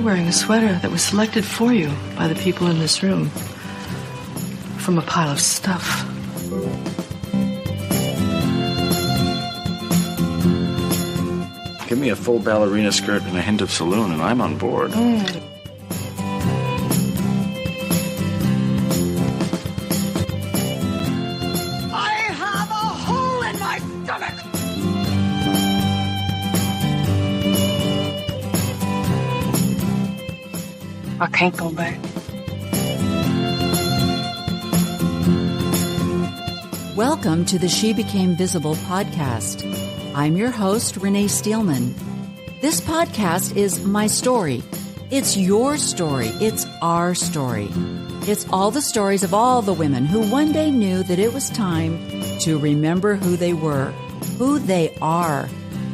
wearing a sweater that was selected for you by the people in this room from a pile of stuff. Give me a full ballerina skirt and a hint of saloon, and I'm on board. I can't go back. Welcome to the She Became Visible podcast. I'm your host, Renee Steelman. This podcast is my story. It's your story. It's our story. It's all the stories of all the women who one day knew that it was time to remember who they were, who they are,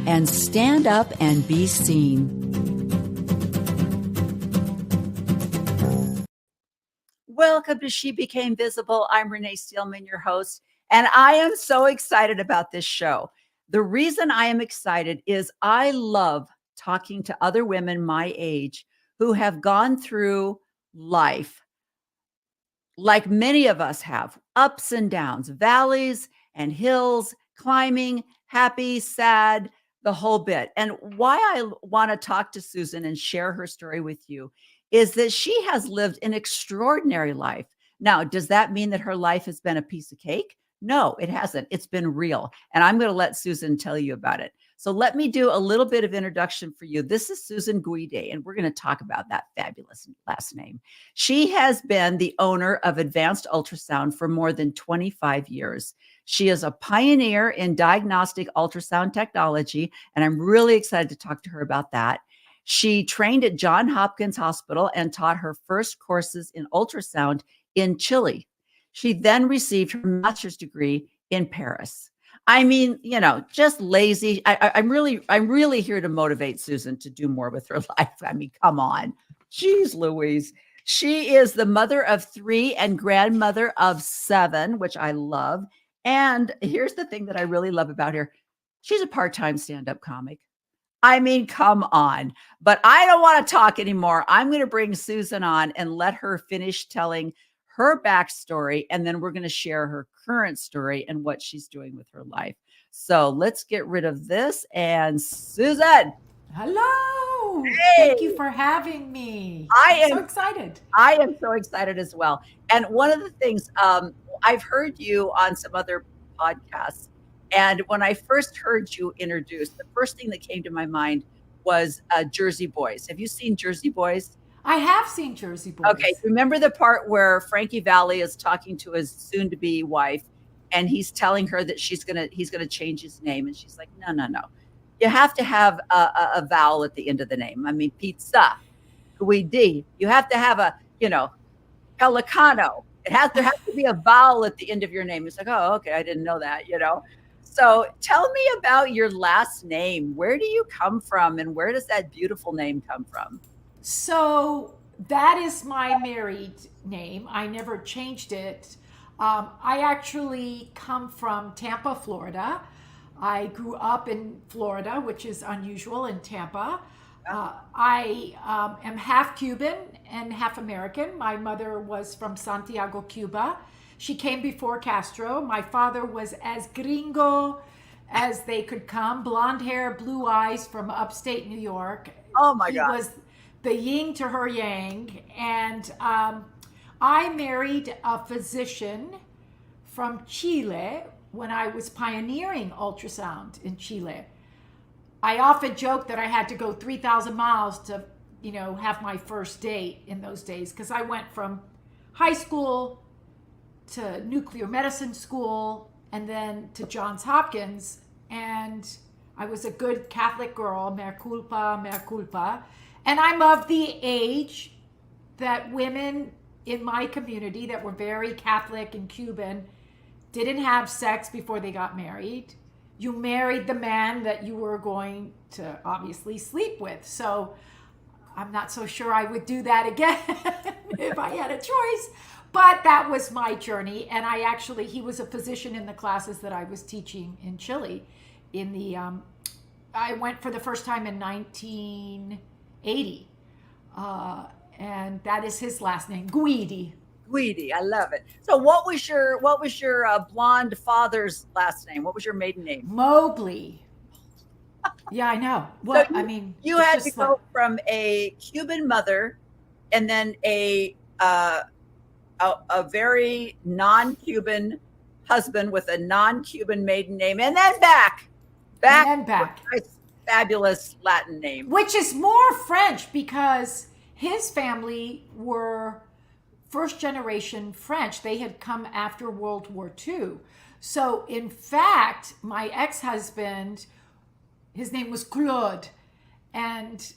and stand up and be seen. Welcome to She Became Visible. I'm Renee Steelman, your host, and I am so excited about this show. The reason I am excited is I love talking to other women my age who have gone through life like many of us have, ups and downs, valleys and hills, climbing, happy, sad, the whole bit. And why I want to talk to Susan and share her story with you is that she has lived an extraordinary life. Now, does that mean that her life has been a piece of cake? No, it hasn't. It's been real. And I'm going to let Susan tell you about it. So let me do a little bit of introduction for you. This is Susan Guidi, and we're going to talk about that fabulous last name. She has been the owner of Advanced Ultrasound for more than 25 years. She is a pioneer in diagnostic ultrasound technology, and I'm really excited to talk to her about that. She trained at Johns Hopkins Hospital and taught her first courses in ultrasound in Chile. She then received her master's degree in Paris. I mean, just lazy. I'm really here to motivate Susan to do more with her life. I mean, come on. Jeez Louise. She is the mother of 3 and grandmother of 7, which I love. And here's the thing that I really love about her. She's a part-time stand-up comic. I mean, come on. But I don't want to talk anymore. I'm going to bring Susan on and let her finish telling her backstory, and then we're going to share her current story and what she's doing with her life. So let's get rid of this. And Susan. Hello. Hey. Thank you for having me. I'm so excited. I am so excited as well. And one of the things, I've heard you on some other podcasts. And when I first heard you introduced, the first thing that came to my mind was Jersey Boys. Have you seen Jersey Boys? I have seen Jersey Boys. Okay. Remember the part where Frankie Valli is talking to his soon-to-be wife, and he's telling her that he's gonna change his name, and she's like, no. You have to have a vowel at the end of the name. I mean, pizza, Guidi. You have to have a, Pelicano. There has to be a vowel at the end of your name. It's like, oh, okay, I didn't know that, So tell me about your last name. Where do you come from, and where does that beautiful name come from? So that is my married name. I never changed it. I actually come from Tampa, Florida. I grew up in Florida, which is unusual in Tampa. I am half Cuban and half American. My mother was from Santiago, Cuba. She came before Castro. My father was as gringo as they could come. Blonde hair, blue eyes, from upstate New York. Oh my God. He was the yin to her yang. And I married a physician from Chile when I was pioneering ultrasound in Chile. I often joke that I had to go 3,000 miles to, have my first date in those days, because I went from high school to nuclear medicine school and then to Johns Hopkins. And I was a good Catholic girl, mea culpa, mea culpa. And I'm of the age that women in my community that were very Catholic and Cuban didn't have sex before they got married. You married the man that you were going to obviously sleep with. So I'm not so sure I would do that again if I had a choice. But that was my journey. And he was a physician in the classes that I was teaching in Chile. I went for the first time in 1980. And that is his last name, Guidi. Guidi, I love it. So what was your blonde father's last name? What was your maiden name? Mobley. Yeah, I know. What So I mean, you it's had just to go from a Cuban mother and then a very non-Cuban husband with a non-Cuban maiden name, and then back and then back. to a nice, fabulous Latin name. Which is more French because his family were first generation French. They had come after World War II. So in fact, my ex-husband, his name was Claude, and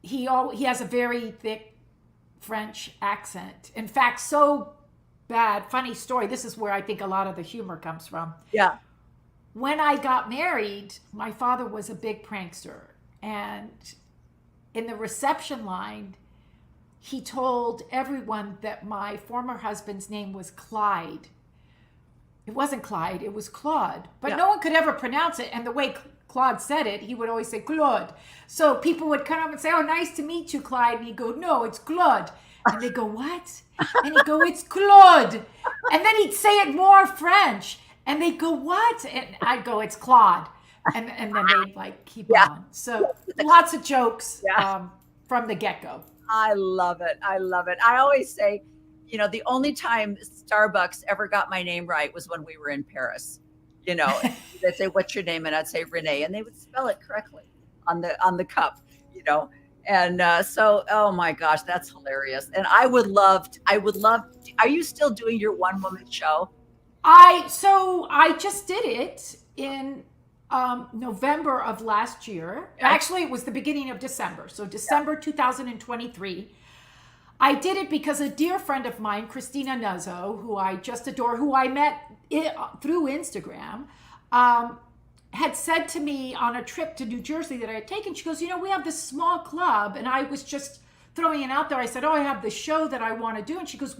he has a very thick French accent. In fact, so bad, funny story. This is where I think a lot of the humor comes from. Yeah. When I got married, my father was a big prankster. And in the reception line, he told everyone that my former husband's name was Clyde. It wasn't Clyde, it was Claude. But no one could ever pronounce it. And the way Claude said it, he would always say Claude. So people would come up and say, "Oh, nice to meet you, Clyde." And he'd go, "No, it's Claude." And they go, "What?" And he'd go, "It's Claude." And then he'd say it more French. And they'd go, "What?" And I'd go, "It's Claude." And then they'd like keep on. So lots of jokes from the get-go. I love it. I love it. I always say, the only time Starbucks ever got my name right was when we were in Paris. They'd say, "What's your name?" And I'd say Renee, and they would spell it correctly on the cup. And so, oh my gosh, that's hilarious. And I would love. Are you still doing your one-woman show? I just did it in November of last year. Actually, it was the beginning of December. So December 2023. I did it because a dear friend of mine, Christina Nuzzo, who I just adore, who I met through Instagram, had said to me on a trip to New Jersey that I had taken, she goes, "We have this small club." And I was just throwing it out there. I said, "Oh, I have this show that I want to do." And she goes,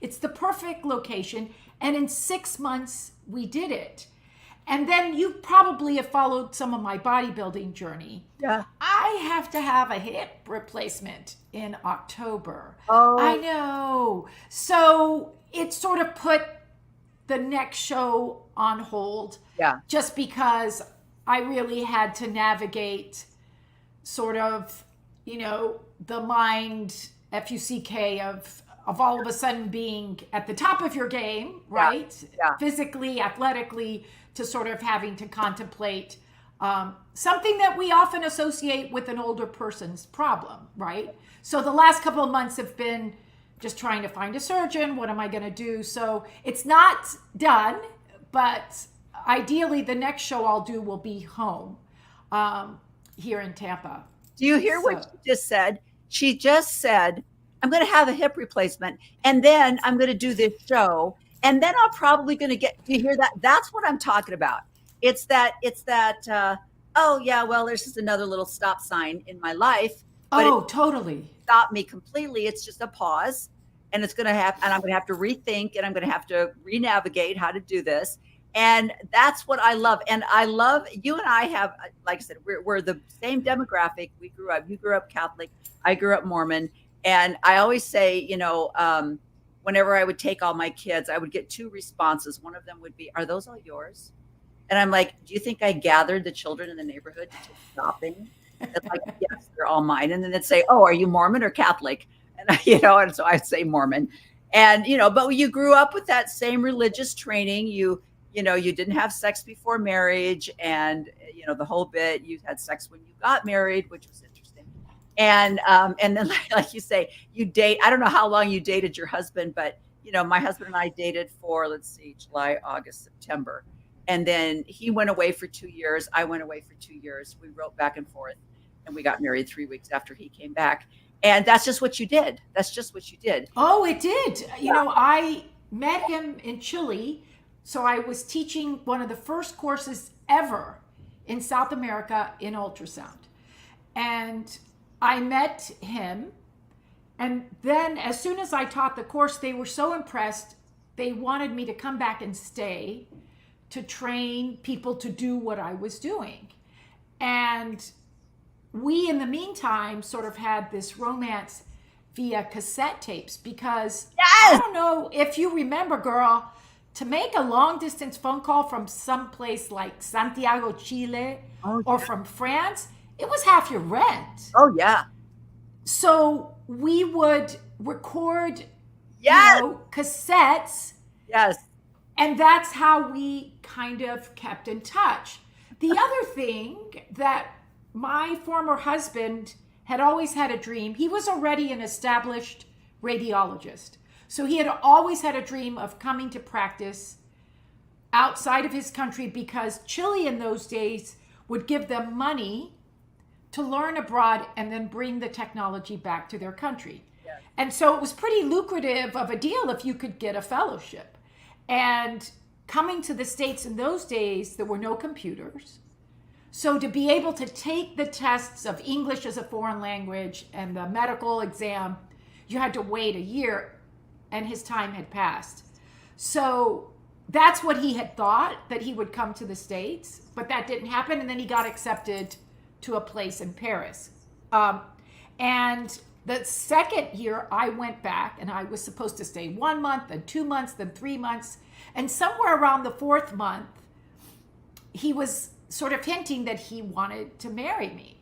"It's the perfect location." And in 6 months, we did it. And then you probably have followed some of my bodybuilding journey. Yeah. I have to have a hip replacement in October. Oh. I know. So it sort of put the next show on hold. Yeah. Just because I really had to navigate sort of, the mind, FUCK, of all of a sudden being at the top of your game, right? Yeah. Physically, athletically, to sort of having to contemplate something that we often associate with an older person's problem, right? So the last couple of months have been just trying to find a surgeon. What am I going to do? So it's not done, but ideally the next show I'll do will be home here in Tampa. Do you hear what she just said? She just said, "I'm going to have a hip replacement, and then I'm going to do this show, and then I'm probably going to get." Do you hear that? That's what I'm talking about. It's that. Oh yeah, well, there's just another little stop sign in my life. But Totally. Stop me completely. It's just a pause, and it's going to happen. And I'm going to have to rethink, and I'm going to have to re-navigate how to do this. And that's what I love. And I love you and I have, like I said, we're the same demographic. You grew up Catholic. I grew up Mormon. And I always say, whenever I would take all my kids, I would get two responses. One of them would be, "Are those all yours?" And I'm like, "Do you think I gathered the children in the neighborhood to take shopping?" It's like, "Yes, they're all mine." And then they'd say, "Oh, are you Mormon or Catholic?" And and so I'd say Mormon. And, but you grew up with that same religious training. You didn't have sex before marriage, and, the whole bit. You had sex when you got married, which was interesting. And then, like you say, you date. I don't know how long you dated your husband, but, my husband and I dated for, let's see, July, August, September. And then he went away for 2 years. I went away for 2 years. We wrote back and forth, and we got married 3 weeks after he came back. And that's just what you did. That's just what you did. Oh, it did. I met him in Chile. So I was teaching one of the first courses ever in South America in ultrasound. And I met him. And then as soon as I taught the course, they were so impressed. They wanted me to come back and stay to train people to do what I was doing. And we, in the meantime, sort of had this romance via cassette tapes because I Yes. don't know if you remember, girl, to make a long distance phone call from someplace like Santiago, Chile, Oh, or yeah. from France, it was half your rent. Oh, yeah. So we would record, Yes. cassettes, Yes. and that's how we kind of kept in touch. The other thing that my former husband had always had a dream, he was already an established radiologist. So he had always had a dream of coming to practice outside of his country because Chile in those days would give them money to learn abroad and then bring the technology back to their country. Yes. And so it was pretty lucrative of a deal if you could get a fellowship. And coming to the States in those days, there were no computers. So to be able to take the tests of English as a foreign language and the medical exam, you had to wait a year, and his time had passed. So that's what he had thought, that he would come to the States, but that didn't happen. And then he got accepted to a place in Paris. And the second year I went back, and I was supposed to stay 1 month, then 2 months, then 3 months. And somewhere around the 4th month, he was sort of hinting that he wanted to marry me.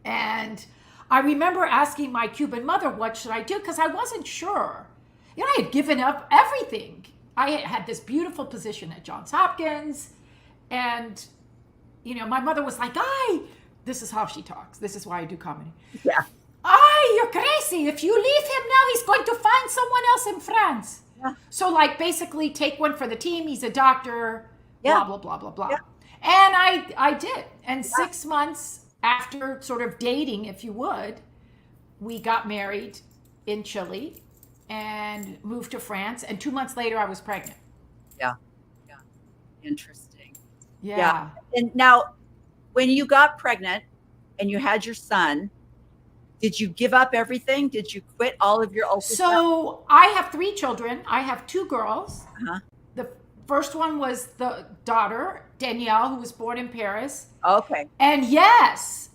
And I remember asking my Cuban mother, what should I do? Because I wasn't sure. I had given up everything. I had this beautiful position at Johns Hopkins. And, my mother was like, this is how she talks. This is why I do comedy. Yeah. You're crazy. If you leave him now, he's going to find someone else in France. Yeah. So basically take one for the team. He's a doctor, Yeah. blah, blah, blah, blah, blah. Yeah. And I did. And 6 months after sort of dating, if you would, we got married in Chile and moved to France. And 2 months later, I was pregnant. Yeah. Yeah. Interesting. Yeah. And now, when you got pregnant and you had your son, did you give up everything? Did you quit all of your ultrasound? So I have 3 children. I have 2 girls. Uh-huh. The first one was the daughter, Danielle, who was born in Paris. Okay. And yes,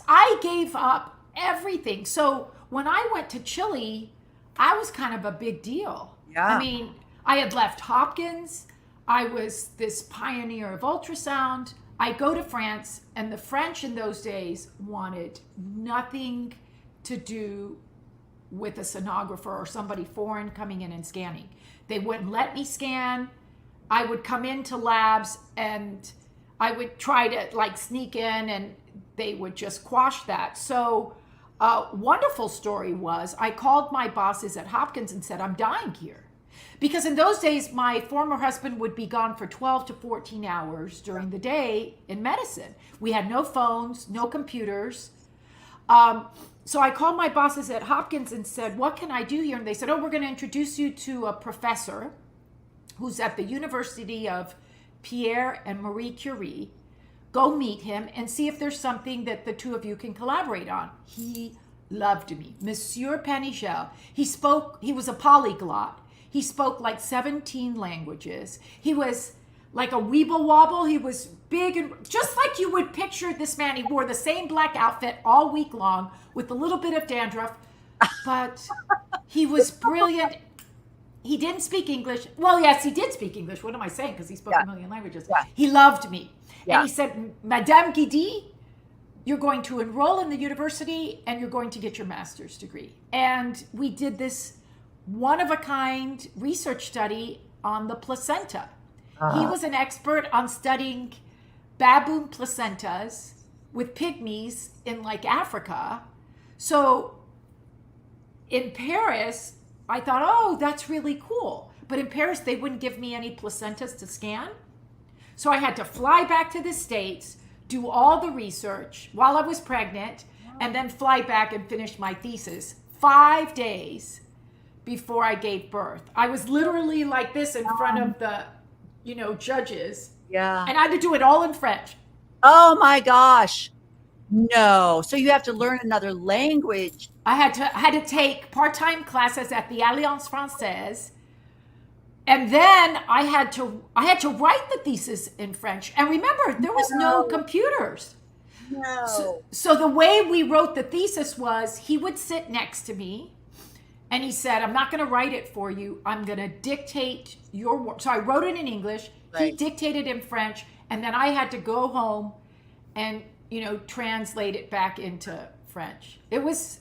I gave up everything. So when I went to Chile, I was kind of a big deal. Yeah. I mean, I had left Hopkins. I was this pioneer of ultrasound. I go to France, and the French in those days wanted nothing to do with a sonographer or somebody foreign coming in and scanning. They wouldn't let me scan. I would come into labs and I would try to sneak in, and they would just quash that. So a wonderful story was I called my bosses at Hopkins and said, I'm dying here. Because in those days, my former husband would be gone for 12 to 14 hours during the day in medicine. We had no phones, no computers. So I called my bosses at Hopkins and said, what can I do here? And they said, we're going to introduce you to a professor who's at the University of Pierre and Marie Curie. Go meet him and see if there's something that the two of you can collaborate on. He loved me. Monsieur Panigel. He was a polyglot. He spoke 17 languages. He was like a weeble wobble. He was big and just like you would picture this man. He wore the same black outfit all week long with a little bit of dandruff, but he was brilliant. He didn't speak English. Well, yes, he did speak English. What am I saying? Because he spoke a million languages. Yeah. He loved me. Yeah. And he said, Madame Guidi, you're going to enroll in the university and you're going to get your master's degree. And we did this one-of-a-kind research study on the placenta. He was an expert on studying baboon placentas with pygmies in Africa. So in Paris, I thought, that's really cool. But in Paris, they wouldn't give me any placentas to scan. So I had to fly back to the States, do all the research while I was pregnant, and then fly back and finish my thesis 5 days before I gave birth. I was literally like this in front of the, judges. Yeah. And I had to do it all in French. Oh my gosh. No. So you have to learn another language. I had to take part-time classes at the Alliance Française. And then I had to write the thesis in French. And remember, there was no computers. So the way we wrote the thesis was he would sit next to me and he said, I'm not going to write it for you. I'm going to dictate your work. So I wrote it in English. Right. He dictated in French. And then I had to go home and, translate it back into French. It was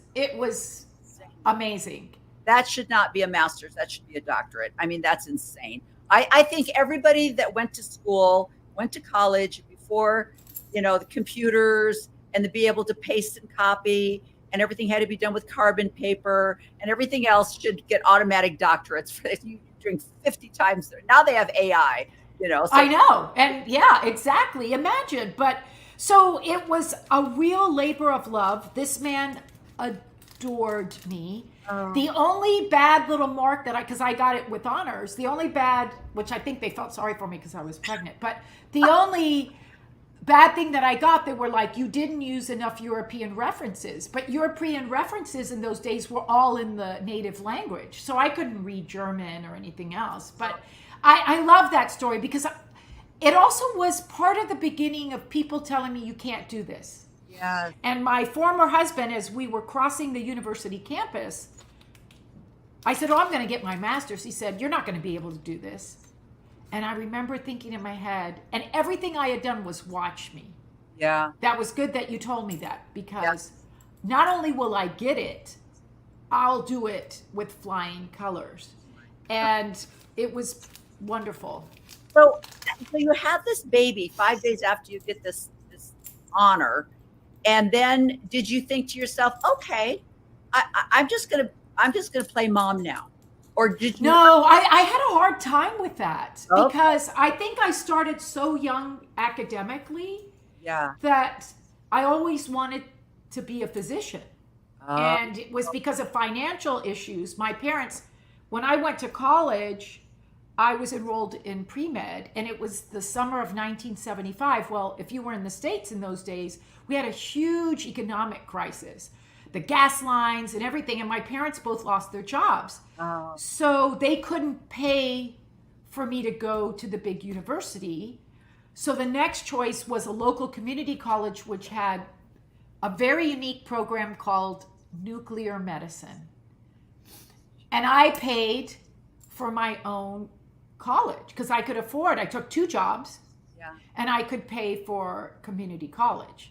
amazing. That should not be a master's. That should be a doctorate. I mean, that's insane. I think everybody that went to school, went to college before, the computers and to be able to paste and copy and everything had to be done with carbon paper and everything else should get automatic doctorates for you doing 50 times. Now they have AI, So. I know. And yeah, exactly. Imagine. But so it was a real labor of love. This man adored me. The only bad little mark because I got it with honors, the only bad, which I think they felt sorry for me because I was pregnant, but the only bad thing that I got, they were like, you didn't use enough European references, but European references in those days were all in the native language. So I couldn't read German or anything else. But I love that story because it also was part of the beginning of people telling me you can't do this. Yeah. And my former husband, as we were crossing the university campus, I said, I'm going to get my master's. He said, you're not going to be able to do this. And I remember thinking in my head, and everything I had done was watch me. Yeah. That was good that you told me that because not only will I get it, I'll do it with flying colors. And it was wonderful. So you have this baby 5 days after you get this honor. And then did you think to yourself, okay, I'm just gonna play mom now? Or did you? No, I had a hard time with that because I think I started so young academically that I always wanted to be a physician. And it was because of financial issues. My parents, when I went to college, I was enrolled in pre-med, and it was the summer of 1975. Well, if you were in the States in those days, we had a huge economic crisis, the gas lines and everything, and my parents both lost their jobs. So they couldn't pay for me to go to the big university. So the next choice was a local community college, which had a very unique program called nuclear medicine. And I paid for my own college because I could afford. I took 2 jobs and I could pay for community college.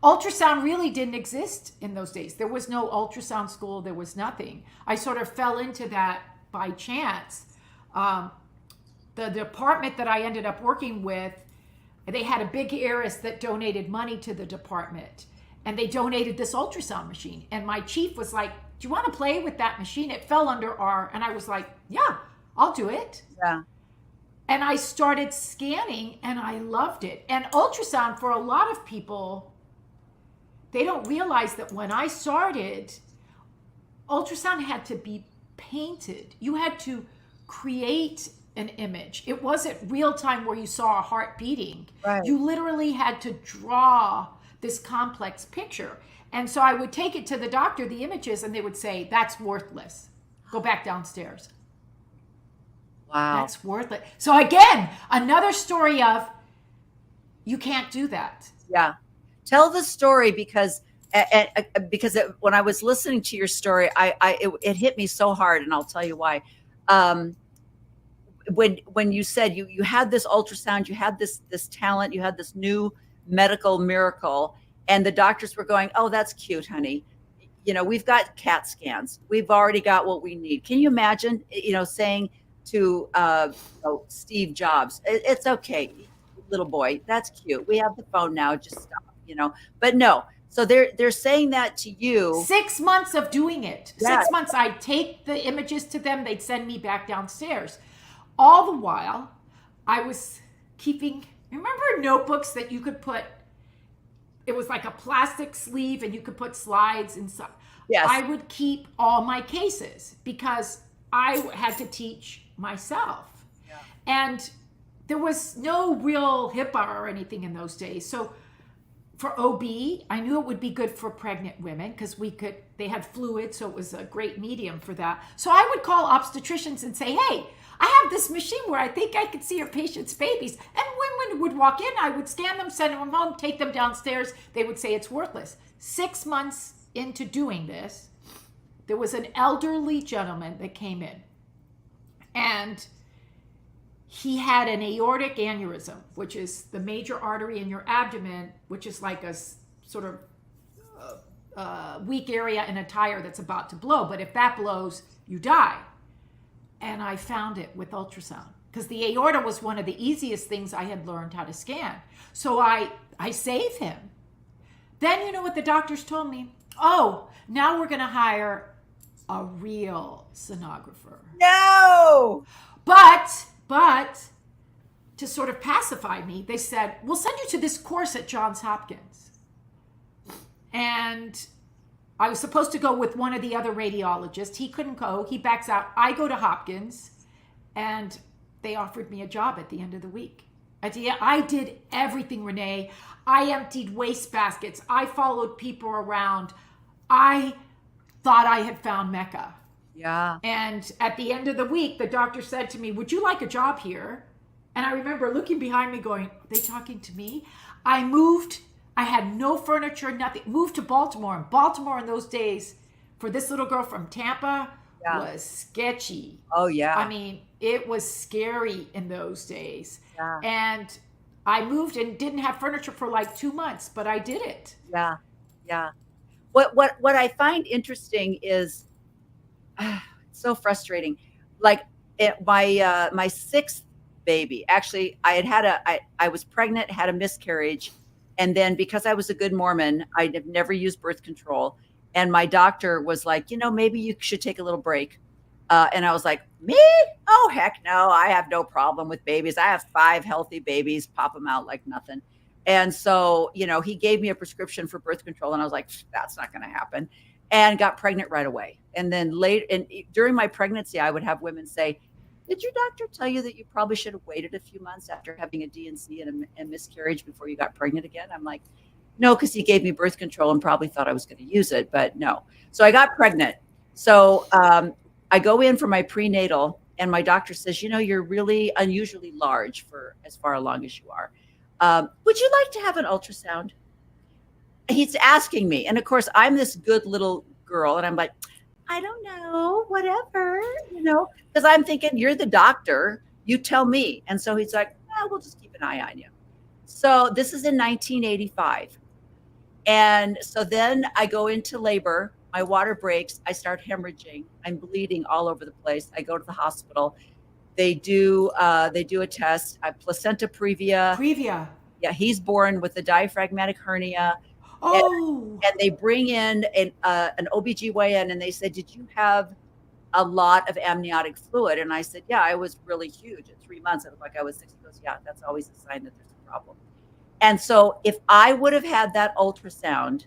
Ultrasound really didn't exist in those days. There was no ultrasound school. There was nothing. I sort of fell into that by chance. The department that I ended up working with, they had a big heiress that donated money to the department, and they donated this ultrasound machine. And my chief was like, do you want to play with that machine? It fell under and I was like, yeah, I'll do it. Yeah. And I started scanning and I loved it. And ultrasound, for a lot of people, they don't realize that when I started, ultrasound had to be painted. You had to create an image. It wasn't real time where you saw a heart beating. Right. You literally had to draw this complex picture. And so I would take it to the doctor, the images, and they would say, that's worthless. Go back downstairs. Wow. That's worthless. So again, another story of you can't do that. Yeah. Tell the story because when I was listening to your story, it hit me so hard, and I'll tell you why. When you said you had this ultrasound, you had this talent, you had this new medical miracle, and the doctors were going, "Oh, that's cute, honey. We've got CAT scans. We've already got what we need." Can you imagine, saying to Steve Jobs, "It's okay, little boy. That's cute. We have the phone now. Just stop." But no. So they're saying that to you. 6 months of doing it. Yeah. 6 months. I'd take the images to them. They'd send me back downstairs. All the while, I was keeping, remember notebooks that you could put, it was like a plastic sleeve and you could put slides and stuff. Yes. I would keep all my cases because I had to teach myself. Yeah. And there was no real HIPAA or anything in those days. So for OB, I knew it would be good for pregnant women because they had fluid, so it was a great medium for that. So I would call obstetricians and say, hey, I have this machine where I think I could see your patient's babies. And women would walk in, I would scan them, send them home, take them downstairs. They would say it's worthless. 6 months into doing this, there was an elderly gentleman that came in. And he had an aortic aneurysm, which is the major artery in your abdomen, which is like a sort of weak area in a tire that's about to blow. But if that blows, you die. And I found it with ultrasound because the aorta was one of the easiest things I had learned how to scan. So I saved him. Then you know what the doctors told me? Oh, now we're going to hire a real sonographer. No! But to sort of pacify me, they said, we'll send you to this course at Johns Hopkins. And I was supposed to go with one of the other radiologists. He couldn't go. He backs out. I go to Hopkins, and they offered me a job at the end of the week. I did everything, Renee. I emptied waste baskets. I followed people around. I thought I had found Mecca. Yeah. And at the end of the week, the doctor said to me, would you like a job here? And I remember looking behind me going, are they talking to me? I moved. I had no furniture, nothing. Moved to Baltimore. And Baltimore in those days, for this little girl from Tampa, was sketchy. Oh, yeah. I mean, it was scary in those days. Yeah. And I moved and didn't have furniture for like 2 months, but I did it. Yeah. Yeah. What I find interesting is so frustrating. Like my sixth baby, actually, I was pregnant, had a miscarriage. And then because I was a good Mormon, I have never used birth control. And my doctor was like, maybe you should take a little break. And I was like, me? Oh, heck no. I have no problem with babies. I have 5 healthy babies, pop them out like nothing. And so, he gave me a prescription for birth control. And I was like, that's not going to happen. And got pregnant right away. And then during my pregnancy, I would have women say, did your doctor tell you that you probably should have waited a few months after having a D&C and a miscarriage before you got pregnant again? I'm like, no, because he gave me birth control and probably thought I was going to use it, but no. So I got pregnant. So I go in for my prenatal, and my doctor says, you're really unusually large for as far along as you are. Would you like to have an ultrasound? He's asking me. And of course, I'm this good little girl, and I'm like, I don't know, whatever, because I'm thinking, you're the doctor, you tell me. And so he's like, we'll just keep an eye on you. So this is in 1985. And so then I go into labor, my water breaks, I start hemorrhaging, I'm bleeding all over the place. I go to the hospital. They do a test, placenta previa. Previa. Yeah, he's born with a diaphragmatic hernia. Oh. And they bring in an OBGYN, and they said, did you have a lot of amniotic fluid? And I said, yeah, I was really huge. At 3 months, I looked like I was 6. He goes, yeah, that's always a sign that there's a problem. And so if I would have had that ultrasound,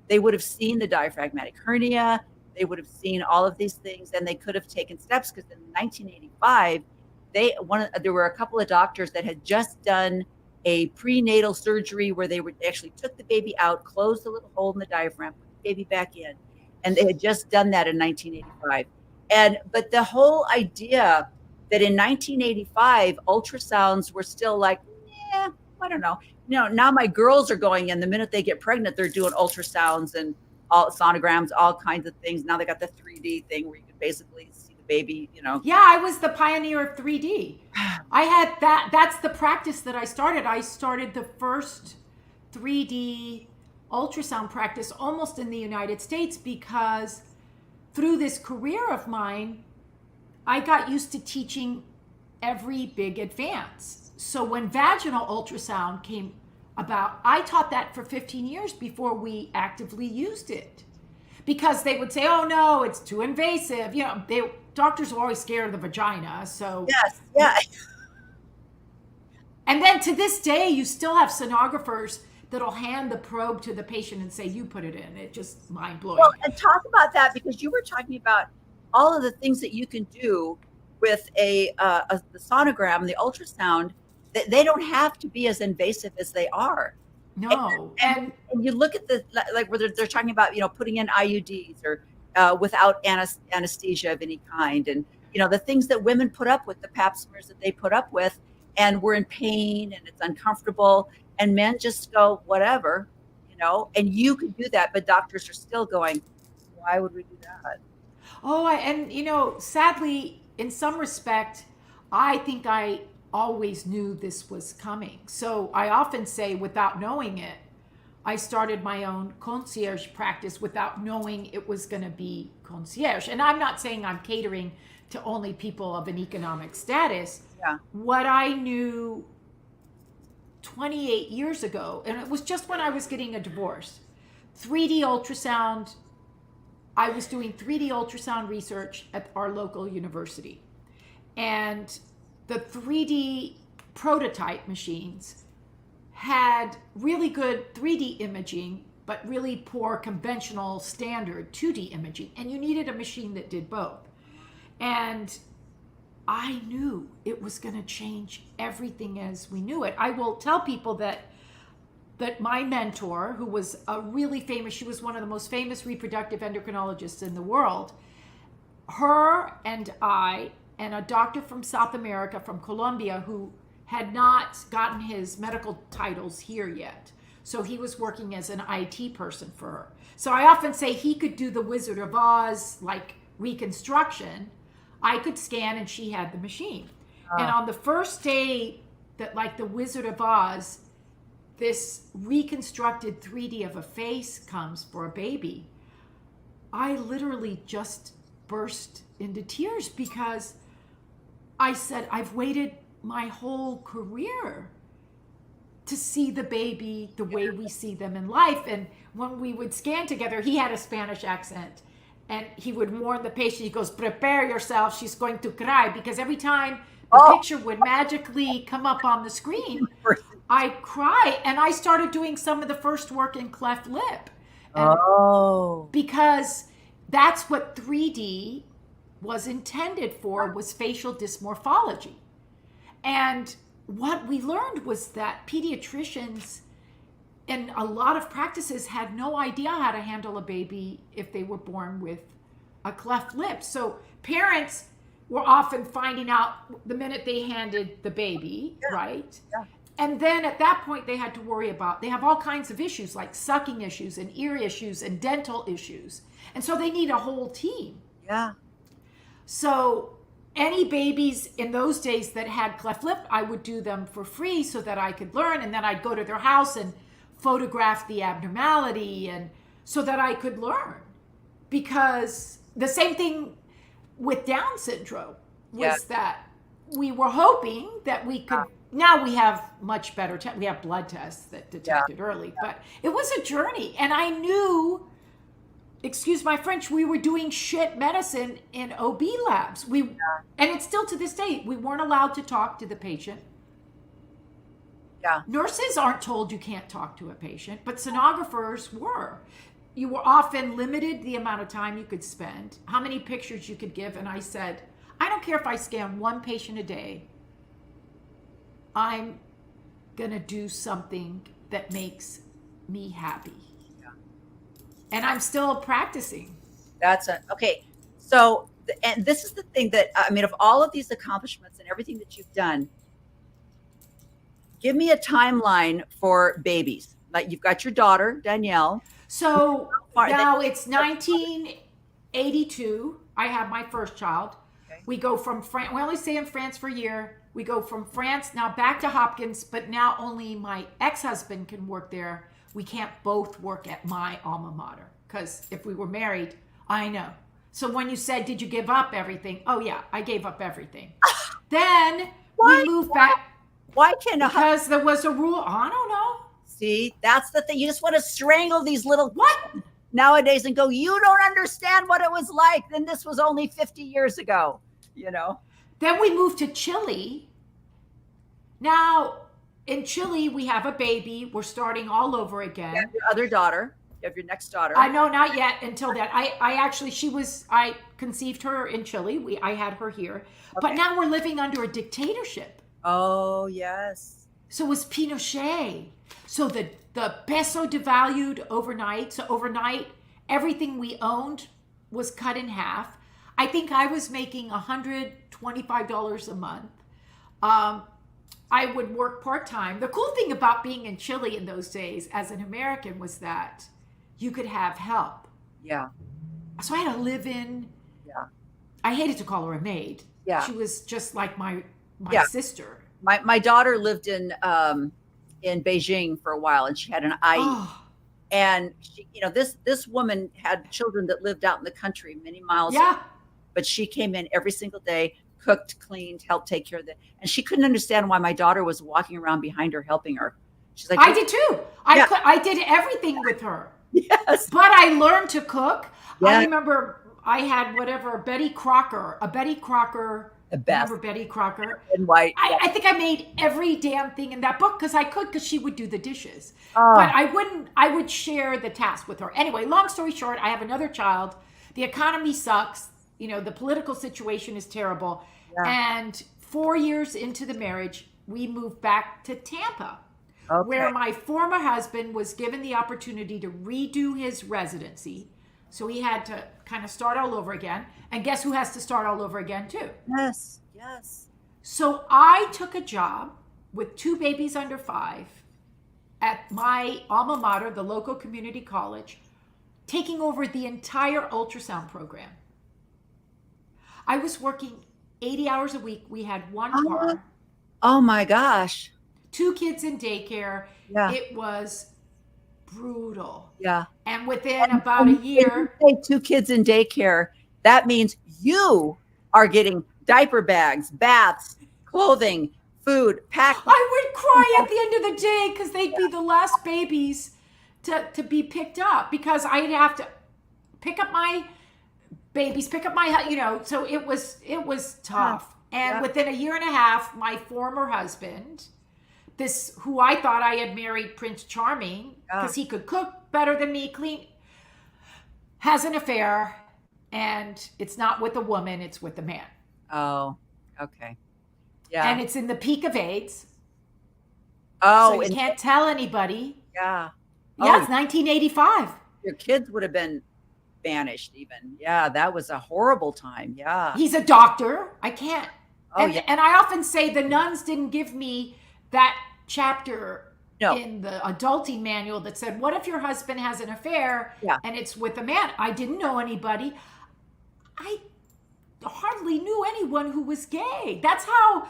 they would have seen the diaphragmatic hernia. They would have seen all of these things, and they could have taken steps, because in 1985, there were a couple of doctors that had just done a prenatal surgery where they actually took the baby out, closed the little hole in the diaphragm, put the baby back in. And they had just done that in 1985. But the whole idea that in 1985, ultrasounds were still like, I don't know. Now my girls are going in. The minute they get pregnant, they're doing ultrasounds and all sonograms, all kinds of things. Now they got the 3D thing where you can basically see the baby, Yeah, I was the pioneer of 3D. I had that's the practice that I started. I started the first 3D ultrasound practice almost in the United States, because through this career of mine, I got used to teaching every big advance. So when vaginal ultrasound came about, I taught that for 15 years before we actively used it, because they would say, oh no, it's too invasive. Doctors are always scared of the vagina. So yes, yeah. And then to this day, you still have sonographers that'll hand the probe to the patient and say, you put it in. It's just mind blowing. Well, and talk about that, because you were talking about all of the things that you can do with the sonogram, the ultrasound. They don't have to be as invasive as they are. No. And you look at where they're talking about, putting in IUDs or without anesthesia of any kind. And the things that women put up with, the pap smears that they put up with, and we're in pain and it's uncomfortable, and men just go, whatever, and you can do that, but doctors are still going, why would we do that? Oh, and sadly, in some respect, I think I always knew this was coming. So I often say, without knowing it, I started my own concierge practice without knowing it was going to be concierge. And I'm not saying I'm catering to only people of an economic status. Yeah. What I knew 28 years ago, and it was just when I was getting a divorce, 3D ultrasound. I was doing 3D ultrasound research at our local university. And the 3D prototype machines had really good 3D imaging, but really poor conventional standard 2D imaging. And you needed a machine that did both. And I knew it was going to change everything as we knew it. I will tell people that my mentor, who was a really famous, she was one of the most famous reproductive endocrinologists in the world, her and I, and a doctor from South America, from Colombia, who had not gotten his medical titles here yet. So he was working as an IT person for her. So I often say he could do the Wizard of Oz, like reconstruction. I could scan and she had the machine. And on the first day that, like the Wizard of Oz, this reconstructed 3D of a face comes for a baby, I literally just burst into tears because I said, I've waited my whole career to see the baby the way we see them in life. And when we would scan together, he had a Spanish accent and he would warn the patient, he goes, prepare yourself, she's going to cry, because every time the picture would magically come up on the screen, I cry. And I started doing some of the first work in cleft lip. And because that's what 3D was intended for, was facial dysmorphology. And what we learned was that pediatricians in a lot of practices had no idea how to handle a baby if they were born with a cleft lip. So parents were often finding out the minute they handed the baby, right? Yeah. And then at that point they had to worry about, they have all kinds of issues like sucking issues and ear issues and dental issues. And so they need a whole team. Yeah. So any babies in those days that had cleft lip, I would do them for free so that I could learn. And then I'd go to their house and photograph the abnormality, and so that I could learn. Because the same thing with Down syndrome was that we were hoping that we could, now we have much better, we have blood tests that detect it early, but it was a journey. And I knew, excuse my French, we were doing shit medicine in OB labs. And it's still to this day, we weren't allowed to talk to the patient. Yeah. Nurses aren't told you can't talk to a patient, but sonographers were. You were often limited the amount of time you could spend, how many pictures you could give. And I said, I don't care if I scan one patient a day. I'm going to do something that makes me happy. And I'm still practicing. Okay. So, and this is the thing that, I mean, of all of these accomplishments and everything that you've done, give me a timeline for babies. Like, you've got your daughter, Danielle. So now it's 1982. I have my first child. Okay. We go from France. We only stay in France for a year. We go from France now back to Hopkins, but now only my ex-husband can work there. We can't both work at my alma mater, because if we were married, I know. So when you said, did you give up everything? Oh yeah, I gave up everything. Then we moved back. Why can't Because there was a rule. I don't know. See, that's the thing. You just want to strangle these little nowadays and go, you don't understand what it was like. Then this was only 50 years ago, Then we moved to Chile. Now, in Chile, we have a baby. We're starting all over again. You have your other daughter. You have your next daughter. I know, not yet until that. I conceived her in Chile. I had her here. Okay. But now we're living under a dictatorship. Oh, yes. So it was Pinochet. So the peso devalued overnight. So overnight, everything we owned was cut in half. I think I was making $125 a month. I would work part-time. The cool thing about being in Chile in those days as an American was that you could have help. Yeah. So I had a live-in. Yeah. I hated to call her a maid. Yeah. She was just like my Yeah. sister. My daughter lived in Beijing for a while, and she had an IE. Oh, And she, this woman had children that lived out in the country many miles yeah. away, but she came in every single day, cooked, cleaned, helped take care of it. And she couldn't understand why my daughter was walking around behind her helping her. She's like, I did too. Yeah. I did everything with her. Yes. But I learned to cook. Yeah. I remember I had a Betty Crocker. The best. Remember Betty Crocker? And white. I think I made every damn thing in that book because she would do the dishes. Oh. But I would share the task with her. Anyway, long story short, I have another child. The economy sucks. The political situation is terrible. Yeah. And 4 years into the marriage, we moved back to Tampa, Okay. where my former husband was given the opportunity to redo his residency. So he had to kind of start all over again. And guess who has to start all over again too? Yes. Yes. So I took a job with 2 babies under 5 at my alma mater, the local community college, taking over the entire ultrasound program. I was working 80 hours a week. We had 1 car, Oh my gosh. 2 kids in daycare. Yeah. It was brutal. Yeah. And within about a year, If you say 2 kids in daycare, that means you are getting diaper bags, baths, clothing, food, packed. I would cry at the end of the day because they'd be the last babies to be picked up, because I'd have to pick up my babies, so it was tough. And Yeah. within a year and a half, my former husband, this who I thought I had married Prince Charming because he could cook better than me, clean, has an affair, and it's not with a woman, it's with a man. Oh, okay. Yeah. And it's in the peak of AIDS. Oh, So you can't tell anybody. yeah. Yeah, Oh, it's 1985. your kids would have been banished even. Yeah, that was a horrible time. Yeah. He's a doctor. I can't. Oh, and, yeah. and I often say the nuns didn't give me that chapter No. in the adulting manual that said, what if your husband has an affair Yeah. and it's with a man? I didn't know anybody. I hardly knew anyone who was gay. That's how,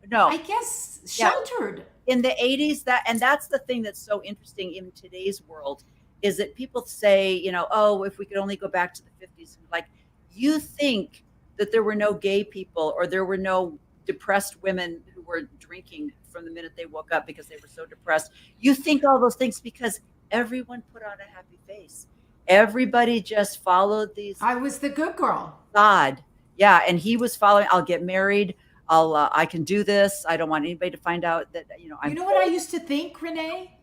No. I guess, Yeah. sheltered. In the 80s, that's the thing that's so interesting in today's world, is that people say, oh, if we could only go back to the 50s, like, you think that there were no gay people or there were no depressed women who were drinking from the minute they woke up because they were so depressed. You think all those things because everyone put on a happy face. Everybody just followed these. I was the good girl. God. Yeah. And he was following, I'll get married. I can do this. I don't want anybody to find out that, I'm. You know what I used to think, Renee?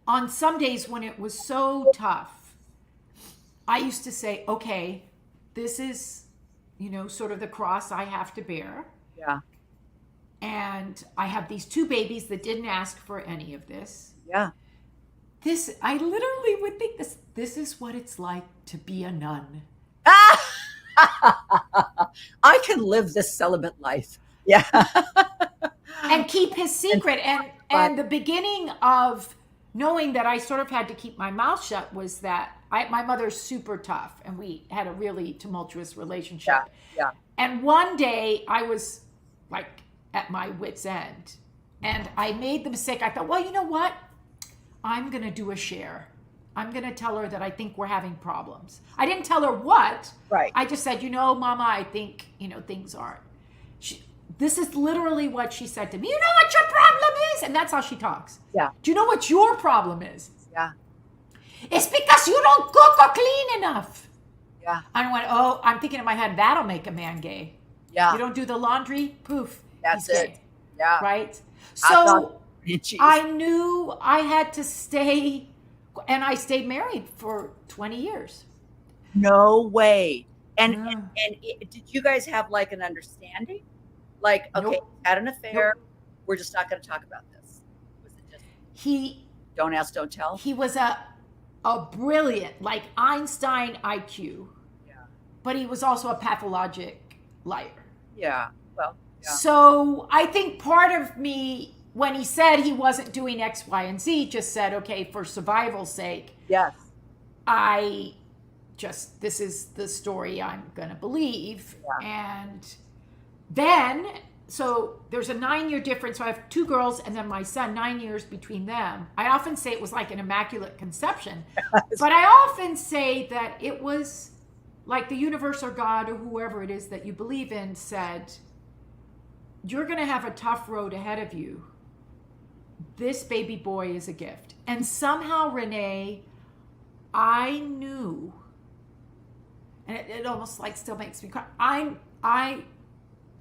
On some days when it was so tough, I used to say, okay, this is, sort of the cross I have to bear. Yeah. And I have these 2 babies that didn't ask for any of this. Yeah. I literally would think this is what it's like to be a nun. I can live this celibate life. Yeah. And keep his secret. And the beginning of knowing that I sort of had to keep my mouth shut was that my mother's super tough, and we had a really tumultuous relationship. Yeah. And one day I was like at my wit's end, and I made the mistake. I thought, well, you know what? I'm going to do a share. I'm going to tell her that I think we're having problems. I didn't tell her what. Right. I just said, Mama, I think, things aren't. This is literally what she said to me. You know what your problem is? And that's how she talks. Yeah. Do you know what your problem is? Yeah. It's because you don't cook or clean enough. Yeah. I went, oh, I'm thinking in my head, that'll make a man gay. Yeah. You don't do the laundry? Poof. That's he's it. gay. Yeah. Right? I So thought- Jeez. I knew I had to stay, and I stayed married for 20 years. No way. And Yeah. did you guys have like an understanding? Like, okay, Nope. had an affair. Nope. We're just not going to talk about this. Was it just He don't ask, don't tell? was a brilliant, like Einstein IQ. Yeah. but he was also a pathologic liar. Yeah. Well, yeah. So I think part of me, when he said he wasn't doing X, Y, and Z, just said, okay, for survival's sake, Yes. this is the story I'm going to believe. Yeah. And then, so there's a 9-year difference. So I have 2 girls and then my son, 9 years between them. I often say it was like an immaculate conception, but I often say that it was like the universe or God or whoever it is that you believe in said, you're going to have a tough road ahead of you. This baby boy is a gift. And somehow, Renee, I knew, and it almost like still makes me cry.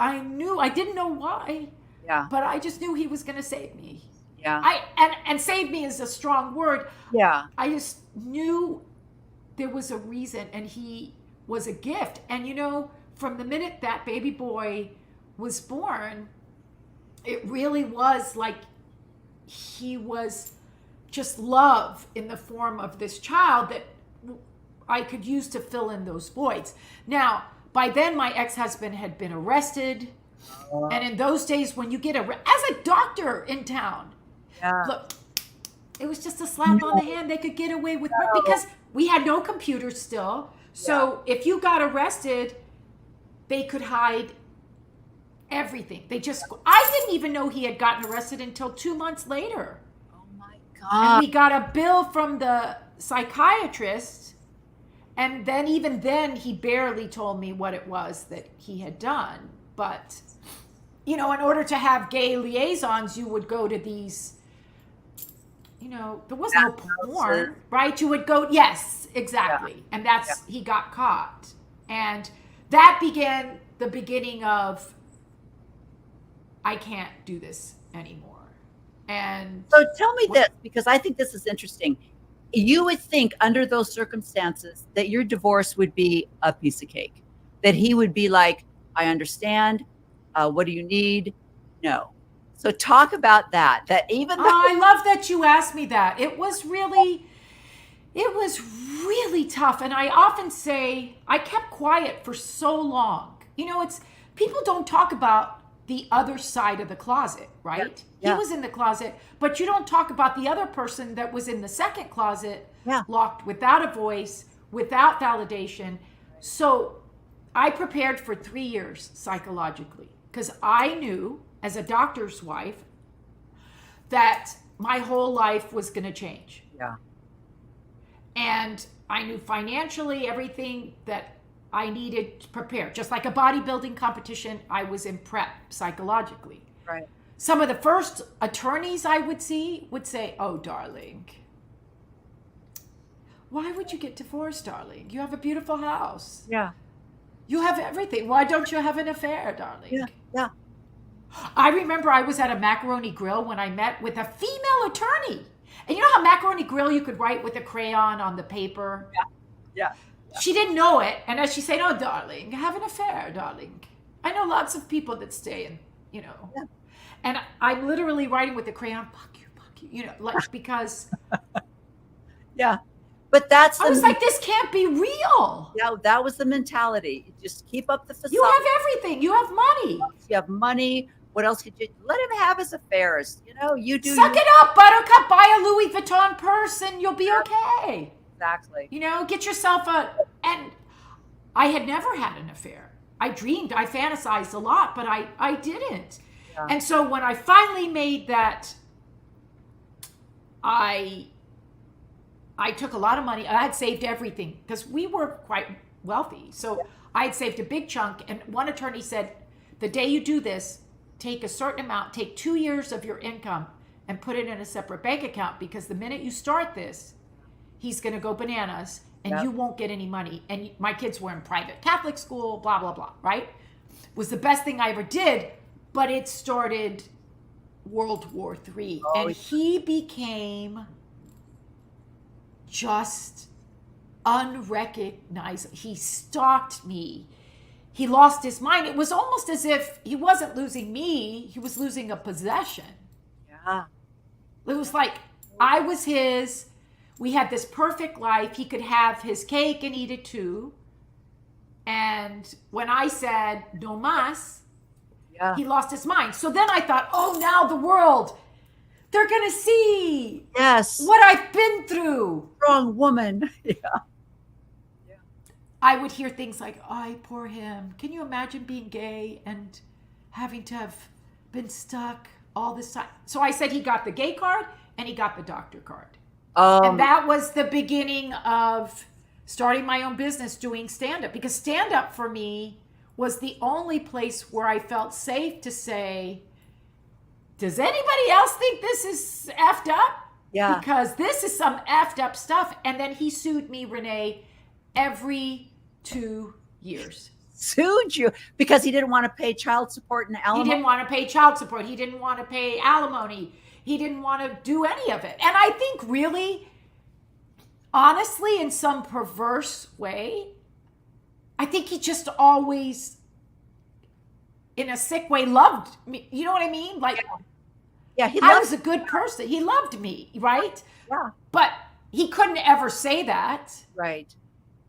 I knew, I didn't know why, Yeah. but I just knew he was going to save me. Yeah. And save me is a strong word. Yeah. I just knew there was a reason, and he was a gift. And you know, from the minute that baby boy was born, it really was like he was just love in the form of this child that I could use to fill in those voids. Now, by then my ex-husband had been arrested. And in those days when you get as a doctor in town, look, it was just a slap on the hand. They could get away with it because we had no computers still. So if you got arrested, they could hide everything. I didn't even know he had gotten arrested until 2 months later. Oh my And God. we got a bill from the psychiatrist. And then even then, he barely told me what it was that he had done. But, you know, in order to have gay liaisons, you would go to these, you know, there was no porn, right? You would go, yes, exactly. And he got caught. And that began the beginning of, I can't do this anymore. And So tell me this, because I think this is interesting. You would think under those circumstances that your divorce would be a piece of cake, that he would be like, I understand. What do you need? No. So talk about that. That even though I love that you asked me that. It was really tough. And I often say I kept quiet for so long. You know, people don't talk about the other side of the closet, right? Yeah. He was in the closet, but you don't talk about the other person that was in the second closet, locked without a voice, without validation. So I prepared for 3 years psychologically because I knew as a doctor's wife that my whole life was going to change. Yeah. And I knew financially everything that I needed to prepare. Just like a bodybuilding competition, I was in prep psychologically. Right. Some of the first attorneys I would see would say, oh, darling, why would you get divorced, darling? You have a beautiful house. Yeah. You have everything. Why don't you have an affair, darling? Yeah. Yeah. I remember I was at a macaroni grill when I met with a female attorney. And you know how macaroni grill you could write with a crayon on the paper? Yeah. She didn't know it. And as she said, oh, darling, have an affair, darling. I know lots of people that stay in, you know. Yeah. And I'm literally writing with the crayon, fuck you, you know, like, because Yeah. But that's I was like, this can't be real. yeah, that was the mentality. Just keep up the facade. You have everything. You have money. You have money. What else could you let him have his affairs? You know, you do. Suck it up, Buttercup. Buy a Louis Vuitton purse and you'll be okay. Exactly. You know, get yourself and I had never had an affair. I dreamed, I fantasized a lot, but I didn't. Yeah. And so when I finally made that, I took a lot of money. I had saved everything because we were quite wealthy. So I had saved a big chunk. And one attorney said, the day you do this, take a certain amount, take 2 years of your income and put it in a separate bank account, because the minute you start this, he's going to go bananas and you won't get any money. And my kids were in private Catholic school, blah, blah, blah, right? Was the best thing I ever did, but it started World War III. And he became just unrecognizable. He stalked me. He lost his mind. It was almost as if he wasn't losing me, he was losing a possession. Yeah. It was like I was his. We had this perfect life. He could have his cake and eat it too. And when I said no mas, Yeah. he lost his mind. So then I thought, oh, now the world, they're going to see Yes. what I've been through. Strong woman. Yeah. I would hear things like, "I poor him. Can you imagine being gay and having to have been stuck all this time?" So I said he got the gay card and he got the doctor card. And that was the beginning of starting my own business doing stand-up, because stand-up for me was the only place where I felt safe to say, does anybody else think this is effed up? Yeah. Because this is some effed up stuff. And then he sued me, Renee, every 2 years. Sued you because he didn't want to pay child support and alimony. He didn't want to pay child support. He didn't want to pay alimony. He didn't want to do any of it. And I think really, honestly, in some perverse way, I think he just always, in a sick way, loved me. You know what I mean? Like, Yeah, he I loved was a good person. He loved me, right? Yeah. But he couldn't ever say that. Right.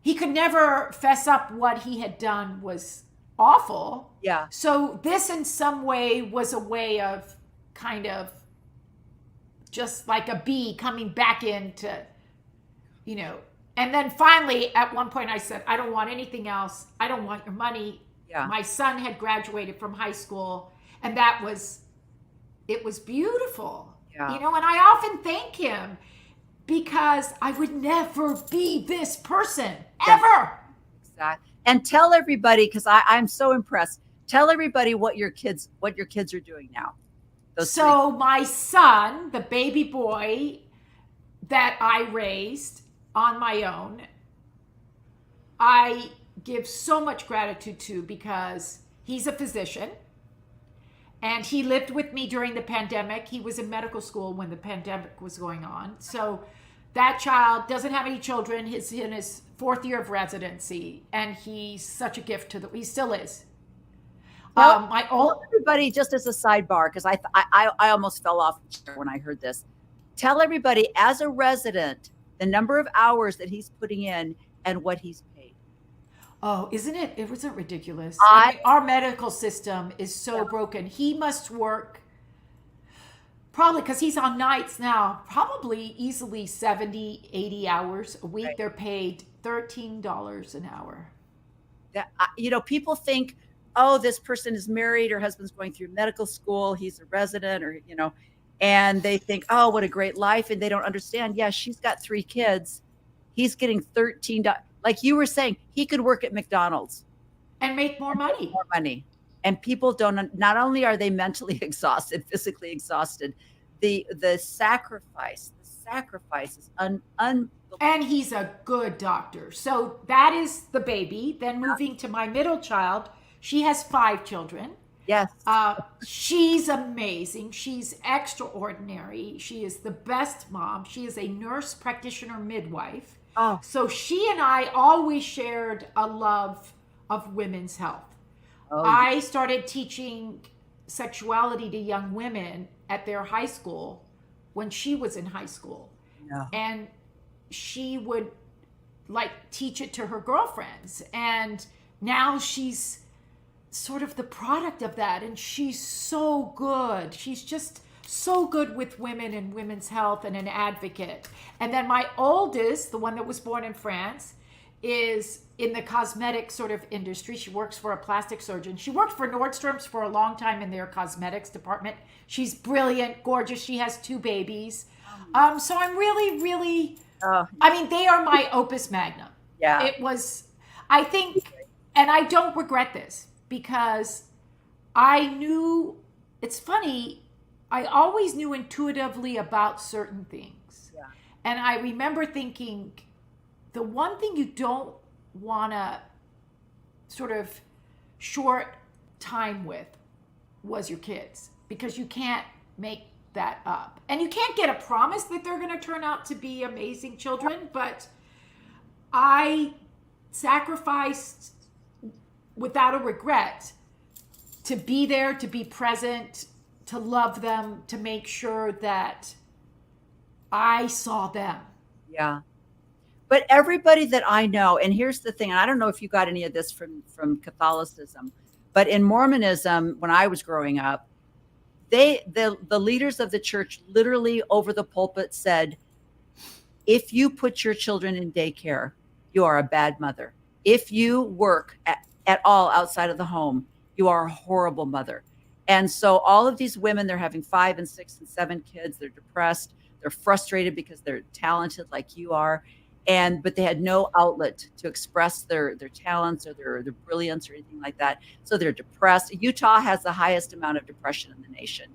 He could never fess up what he had done was awful. Yeah. So this in some way was a way of kind of just like a bee coming back into, you know. And then finally, at one point I said, I don't want anything else. I don't want your money. Yeah. My son had graduated from high school, and that was, it was beautiful. Yeah. You know, and I often thank him because I would never be this person, ever. Exactly. And tell everybody, because I'm so impressed. Tell everybody what your kids are doing now. So my son, the baby boy that I raised on my own, I give so much gratitude to, because he's a physician and he lived with me during the pandemic. He was in medical school when the pandemic was going on. So that child doesn't have any children. He's in his 4th year of residency, and he's such a gift to he still is. Well, everybody, just as a sidebar, because I almost fell off when I heard this. Tell everybody, as a resident, the number of hours that he's putting in and what he's paid. Oh, isn't it? It wasn't ridiculous. I mean, our medical system is so broken. He must work, probably because he's on nights now, probably easily 70, 80 hours a week. Right. They're paid $13 an hour. That, you know, people think, oh, this person is married, her husband's going through medical school, he's a resident, or, you know, and they think, oh, what a great life. And they don't understand. Yeah, she's got 3 kids. He's getting $13. Like you were saying, he could work at McDonald's and make more money. And people don't, not only are they mentally exhausted, physically exhausted, the sacrifice is unbelievable. And he's a good doctor. So that is the baby. Then moving to my middle child, she has 5 children. Yes. She's amazing. She's extraordinary. She is the best mom. She is a nurse practitioner midwife. Oh. So she and I always shared a love of women's health. Oh. I started teaching sexuality to young women at their high school when she was in high school. No. And she would like teach it to her girlfriends. And now she's sort of the product of that, and she's so good. She's just so good with women and women's health, and an advocate. And then my oldest, the one that was born in France, is in the cosmetic sort of industry. She works for a plastic surgeon. She worked for Nordstrom's for a long time in their cosmetics department. She's brilliant, gorgeous. She has 2 babies. So I'm really, I mean, they are my opus magnum. Yeah. It was, I think, and I don't regret this, because I knew, it's funny, I always knew intuitively about certain things. Yeah. And I remember thinking, the one thing you don't want to sort of short time with was your kids, because you can't make that up. And you can't get a promise that they're going to turn out to be amazing children, but I sacrificed without a regret to be there, to be present, to love them, to make sure that I saw them. Yeah. But everybody that I know, and here's the thing, and I don't know if you got any of this from Catholicism, but in Mormonism, when I was growing up, the leaders of the church literally over the pulpit said, if you put your children in daycare, you are a bad mother. If you work at all outside of the home, you are a horrible mother. And so all of these women, they're having 5 and 6 and 7 kids. They're depressed. They're frustrated because they're talented like you are. But they had no outlet to express their talents or their brilliance or anything like that. So they're depressed. Utah has the highest amount of depression in the nation.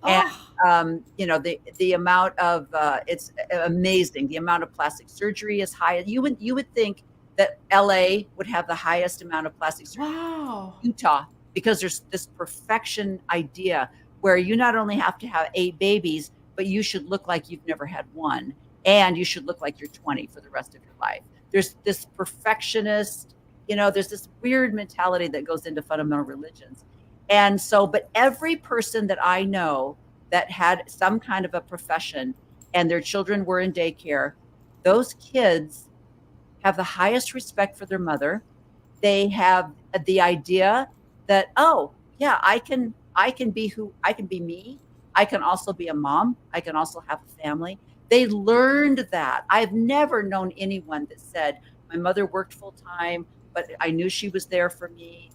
And the amount of it's amazing. The amount of plastic surgery is high. You would think that LA would have the highest amount of plastic surgery. Wow. Utah, because there's this perfection idea where you not only have to have 8 babies, but you should look like you've never had one, and you should look like you're 20 for the rest of your life. There's this perfectionist, there's this weird mentality that goes into fundamental religions. And so, but every person that I know that had some kind of a profession and their children were in daycare, those kids have the highest respect for their mother. They have the idea that, oh yeah, I can be me. I can also be a mom. I can also have a family. They learned that. I've never known anyone that said, my mother worked full time, but I knew she was there for me.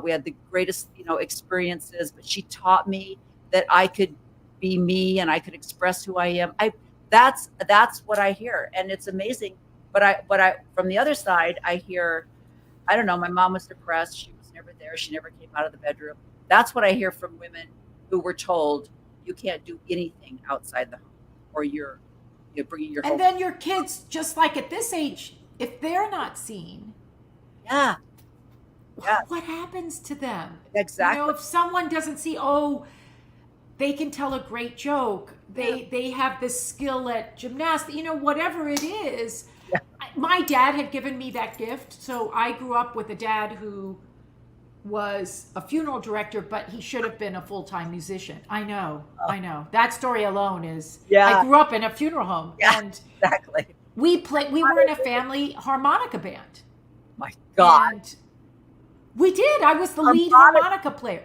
We had the greatest, experiences, but she taught me that I could be me and I could express who I am. That's what I hear. And it's amazing. But I, from the other side, I hear, I don't know, my mom was depressed. She was never there. She never came out of the bedroom. That's what I hear from women who were told you can't do anything outside the home, or you're bringing your And then your kids, just like at this age, if they're not seen, yeah, what happens to them? Exactly. If someone doesn't see, they can tell a great joke. They have this skill at gymnastics, whatever it is. Yeah. My dad had given me that gift. So I grew up with a dad who was a funeral director, but he should have been a full-time musician. I know. That story alone is, I grew up in a funeral home. Yeah, and exactly. we were in a family harmonica band. My God. And we did. I was the lead harmonica player.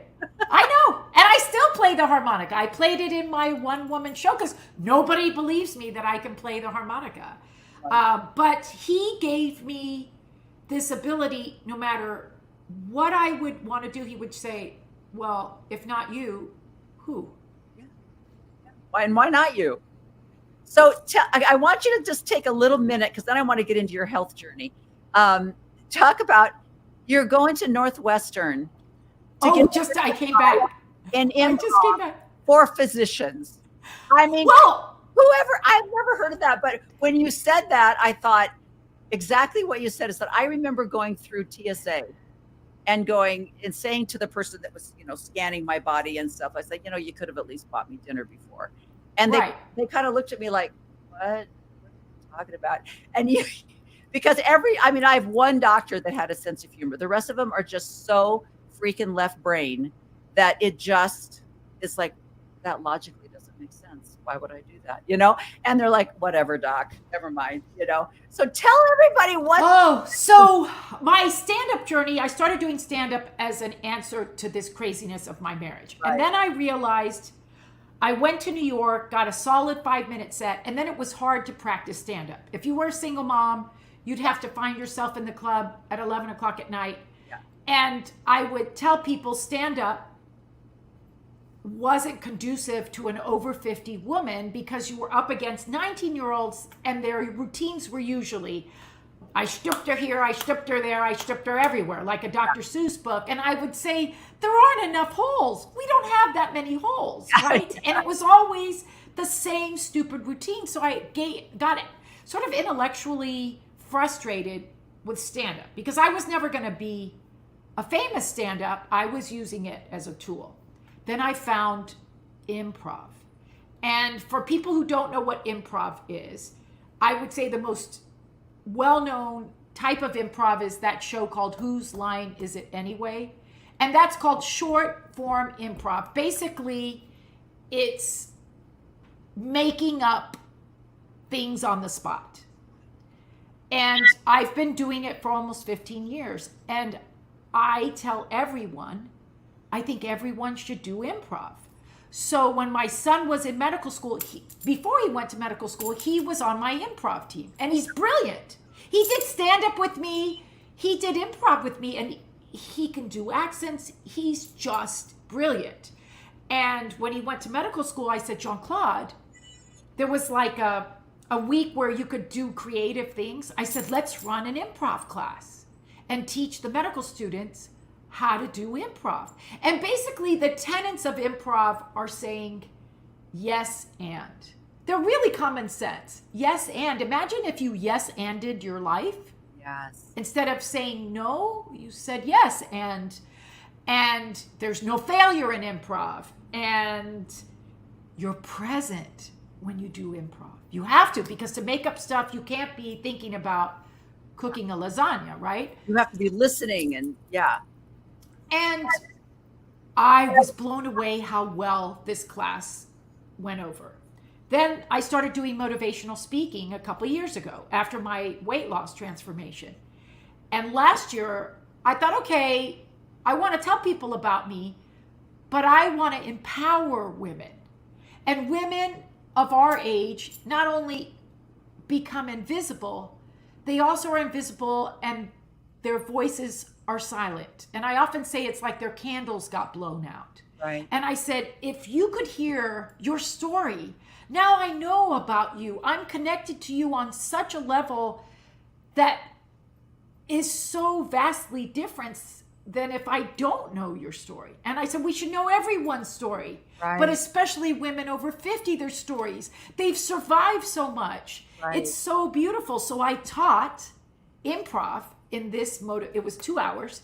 I know. And I still play the harmonica. I played it in my one-woman show because nobody believes me that I can play the harmonica. But he gave me this ability, no matter what I would want to do, he would say, well, if not you, who? Yeah. And why not you? So I want you to just take a little minute, because then I want to get into your health journey. Talk about, you're going to Northwestern. I came back. And I just came back. For physicians. I mean, I've never heard of that. But when you said that, I thought exactly what you said is that I remember going through TSA and going and saying to the person that was, scanning my body and stuff, I said, you could have at least bought me dinner before. And they kind of looked at me like, what are you talking about? And because I have one doctor that had a sense of humor. The rest of them are just so freaking left brain that it just is like, that logically doesn't make sense. Why would I do that? And they're like, whatever, doc, never mind, So tell everybody so my stand-up journey, I started doing stand-up as an answer to this craziness of my marriage. Right. And then I realized I went to New York, got a solid 5-minute set, and then it was hard to practice stand-up. If you were a single mom, you'd have to find yourself in the club at 11 o'clock at night. Yeah. And I would tell people stand-up wasn't conducive to an over 50 woman, because you were up against 19-year-olds and their routines were usually, I stooped her here, I stooped her there, I stooped her everywhere, like a Dr. Seuss book. And I would say, there aren't enough holes. We don't have that many holes, right? And it was always the same stupid routine. So I got sort of intellectually frustrated with stand-up, because I was never going to be a famous stand-up. I was using it as a tool. Then I found improv. And for people who don't know what improv is, I would say the most well-known type of improv is that show called Whose Line Is It Anyway? And that's called short form improv. Basically, it's making up things on the spot. And I've been doing it for almost 15 years. And I tell everyone, I think everyone should do improv. So when my son was in medical school, before he went to medical school, he was on my improv team. And he's brilliant. He did stand up with me. He did improv with me. And he can do accents. He's just brilliant. And when he went to medical school, I said, Jean-Claude, there was like a week where you could do creative things. I said, let's run an improv class and teach the medical students how to do improv. And basically the tenets of improv are saying yes and. They're really common sense. Yes and. Imagine if you yes anded your life. Yes. Instead of saying no, you said yes and there's no failure in improv, and you're present when you do improv. You have to, because to make up stuff, you can't be thinking about cooking a lasagna, right? You have to be listening, and yeah. And I was blown away how well this class went over. Then I started doing motivational speaking a couple of years ago after my weight loss transformation. And last year, I thought, okay, I want to tell people about me, but I want to empower women. And women of our age not only become invisible, they also are invisible and their voices are silent. And I often say it's like their candles got blown out. Right. And I said, if you could hear your story, now I know about you. I'm connected to you on such a level that is so vastly different than if I don't know your story. And I said, we should know everyone's story, Right. but especially women over 50, their stories. They've survived so much. Right. It's so beautiful. So I taught improv in this mode. It was 2 hours.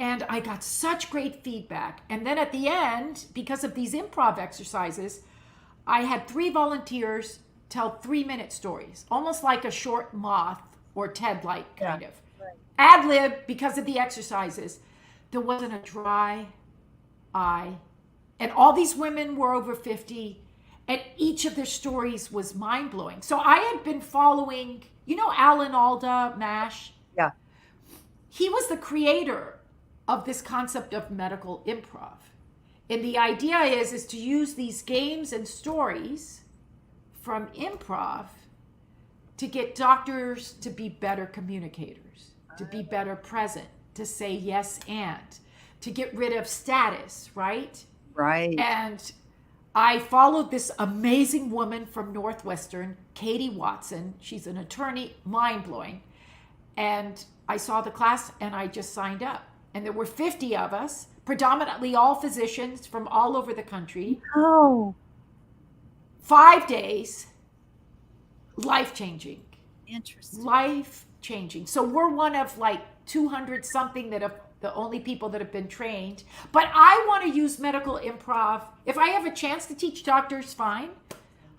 And I got such great feedback. And then at the end, because of these improv exercises, I had 3 volunteers tell 3-minute stories, almost like a short Moth or TED-like kind of. Right. Ad lib, because of the exercises. There wasn't a dry eye. And all these women were over 50, and each of their stories was mind-blowing. So I had been following, you know, Alan Alda, MASH? Yeah. He was the creator of this concept of medical improv. And the idea is to use these games and stories from improv to get doctors to be better communicators, to be better present, to say yes and, to get rid of status, right? Right. And I followed this amazing woman from Northwestern, Katie Watson. She's an attorney, mind-blowing. And I saw the class and I just signed up. And there were 50 of us, predominantly all physicians from all over the country. Oh, 5 days, life-changing. interesting. Life-changing. So we're one of like 200 something that have the only people that have been trained. But I want to use medical improv. If I have a chance to teach doctors, fine.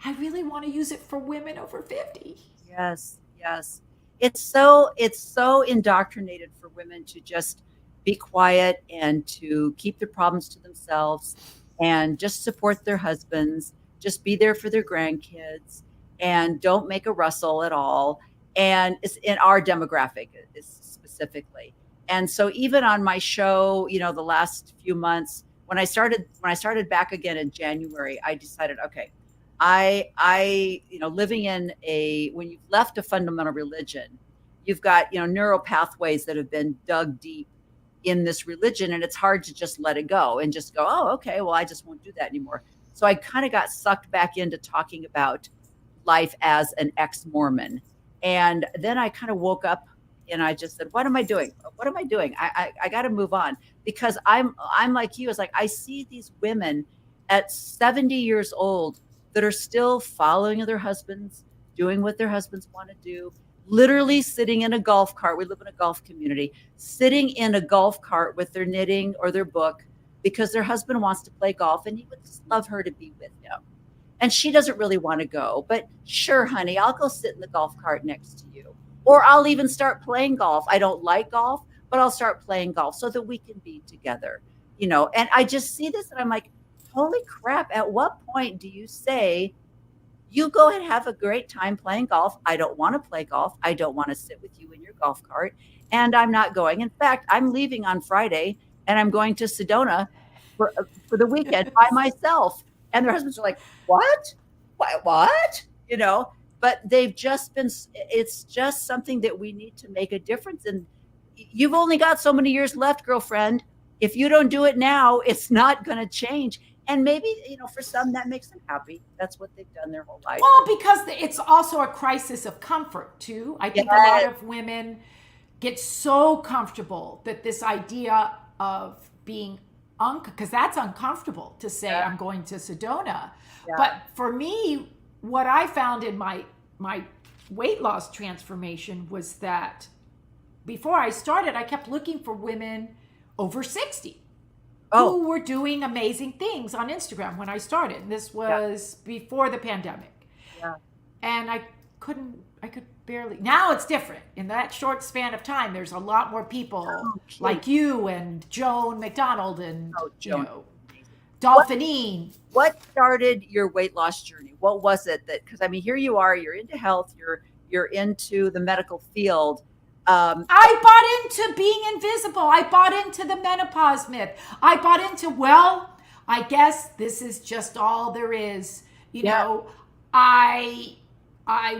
I really want to use it for women over 50. Yes, yes. It's so indoctrinated for women to just be quiet and to keep their problems to themselves and just support their husbands, just be there for their grandkids and don't make a rustle at all. And it's in our demographic specifically. And so even on my show, you know, the last few months, when I started back again in January, I decided, okay, you know, living in when you've left a fundamental religion, you've got, you know, neural pathways that have been dug deep in this religion, and it's hard to just let it go and just go, oh, okay, well, I just won't do that anymore. So I kind of got sucked back into talking about life as an ex-Mormon. And then I kind of woke up and I just said, what am I doing? What am I doing? I got to move on, because I'm like you. It's like I see these women at 70 years old that are still following their husbands, doing what their husbands want to do, literally sitting in a golf cart. We live in a golf community, sitting in a golf cart with their knitting or their book because their husband wants to play golf and he would just love her to be with him. And she doesn't really want to go, but sure, honey, I'll go sit in the golf cart next to you. Or I'll even start playing golf. I don't like golf, but I'll start playing golf so that we can be together, you know. And I just see this and I'm like, holy crap, at what point do you say You go and have a great time playing golf. I don't want to play golf. I don't want to sit with you in your golf cart. And I'm not going. In fact, I'm leaving on Friday and I'm going to Sedona for the weekend by myself. And their husbands are like, what? What? You know, but they've just been, it's just something that we need to make a difference in. You've only got so many years left, girlfriend. If you don't do it now, it's not going to change. And maybe, you know, for some that makes them happy. That's what they've done their whole life. Well, because it's also a crisis of comfort too. I think a lot of women get so comfortable that this idea of being because that's uncomfortable to say I'm going to Sedona. Yeah. But for me, what I found in my weight loss transformation was that before I started, I kept looking for women over 60 who were doing amazing things on Instagram when I started. This was before the pandemic. Yeah. And I could barely. Now it's different. In that short span of time, there's a lot more people like you and Joan McDonald and Dolphinine. What started your weight loss journey? What was it that? Because I mean, here you are. You're into health. You're into the medical field. I bought into being invisible. I bought into the menopause myth. I bought into, well, I guess this is just all there is. You know, I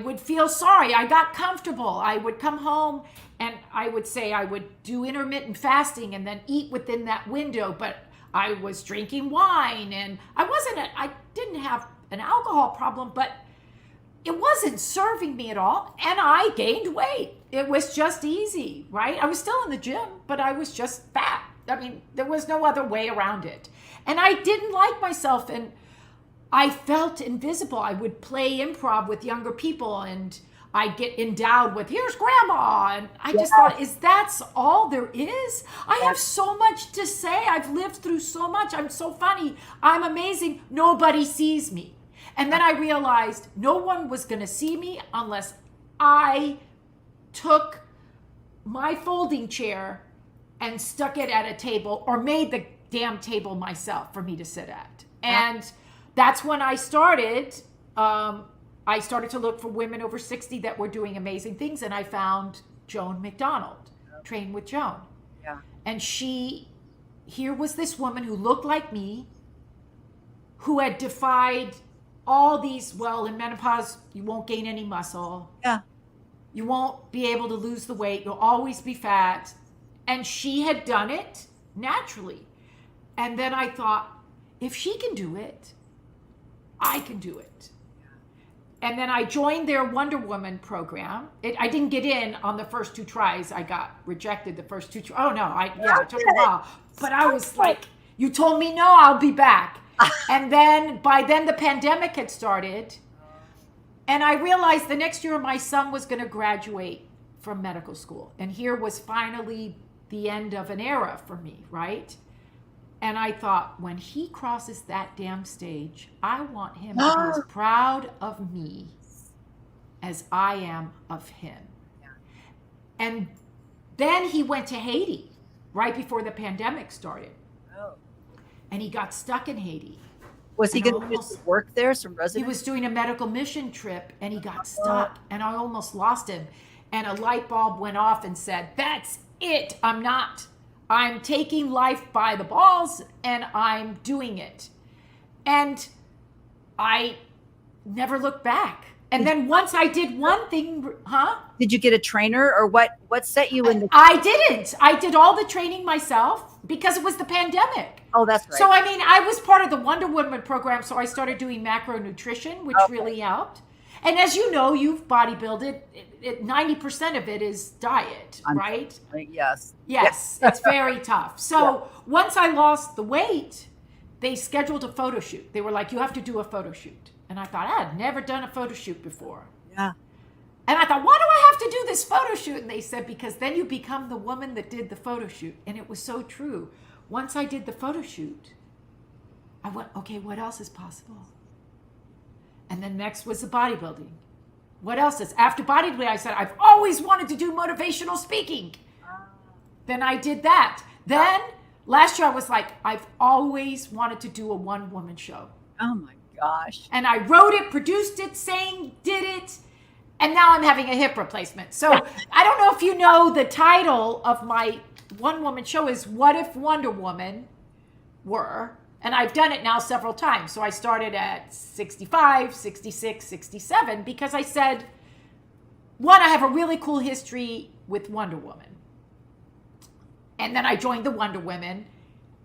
would feel sorry. I got comfortable. I would come home and I would say I would do intermittent fasting and then eat within that window. But I was drinking wine and I didn't have an alcohol problem, but it wasn't serving me at all. And I gained weight. It was just easy, right? I was still in the gym, but I was just fat. I mean, there was no other way around it. And I didn't like myself and I felt invisible. I would play improv with younger people and I'd get endowed with, here's grandma. And I just thought, that's all there is? I have so much to say. I've lived through so much. I'm so funny. I'm amazing. Nobody sees me. And then I realized no one was going to see me unless I took my folding chair and stuck it at a table or made the damn table myself for me to sit at. And that's when I started. I started to look for women over 60 that were doing amazing things. And I found Joan McDonald, Train with Joan. Yeah. And here was this woman who looked like me, who had defied all these, well, in menopause, you won't gain any muscle. Yeah. You won't be able to lose the weight. You'll always be fat. And she had done it naturally. And then I thought, if she can do it, I can do it. And then I joined their Wonder Woman program. I didn't get in on the first 2 tries. I got rejected the first 2 tries. Oh, no. It took a while. But I was like, you told me no, I'll be back. And then by then the pandemic had started. And I realized the next year my son was going to graduate from medical school. And here was finally the end of an era for me, right? And I thought, when he crosses that damn stage, I want him to be as proud of me as I am of him. Yeah. And then he went to Haiti right before the pandemic started. Oh. And he got stuck in Haiti. Was he going to work there, some residence? He was doing a medical mission trip and he got stuck and I almost lost him. And a light bulb went off and said, that's it. I'm taking life by the balls and I'm doing it. And I never looked back. And then once I did one thing, Did you get a trainer or what set you in the... I didn't. I did all the training myself because it was the pandemic. Oh, that's right. So, I mean, I was part of the Wonder Woman program. So I started doing macronutrition, which really helped. And as you know, you've bodybuilded. 90% of it is diet, right? Yes. Yes, it's very tough. So once I lost the weight, they scheduled a photo shoot. They were like, you have to do a photo shoot. And I thought, I had never done a photo shoot before. Yeah. And I thought, why do I have to do this photo shoot? And they said, because then you become the woman that did the photo shoot. And it was so true. Once I did the photo shoot, I went, okay, what else is possible? And then next was the bodybuilding. What else is? After bodybuilding, I said, I've always wanted to do motivational speaking. Then I did that. Then last year I was like, I've always wanted to do a one-woman show. Oh my gosh. And I wrote it, produced it, did it. And now I'm having a hip replacement. So I don't know if you know, the title of my one-woman show is What If Wonder Woman Were? And I've done it now several times. So I started at 65, 66, 67, because I said, one, I have a really cool history with Wonder Woman. And then I joined the Wonder Women.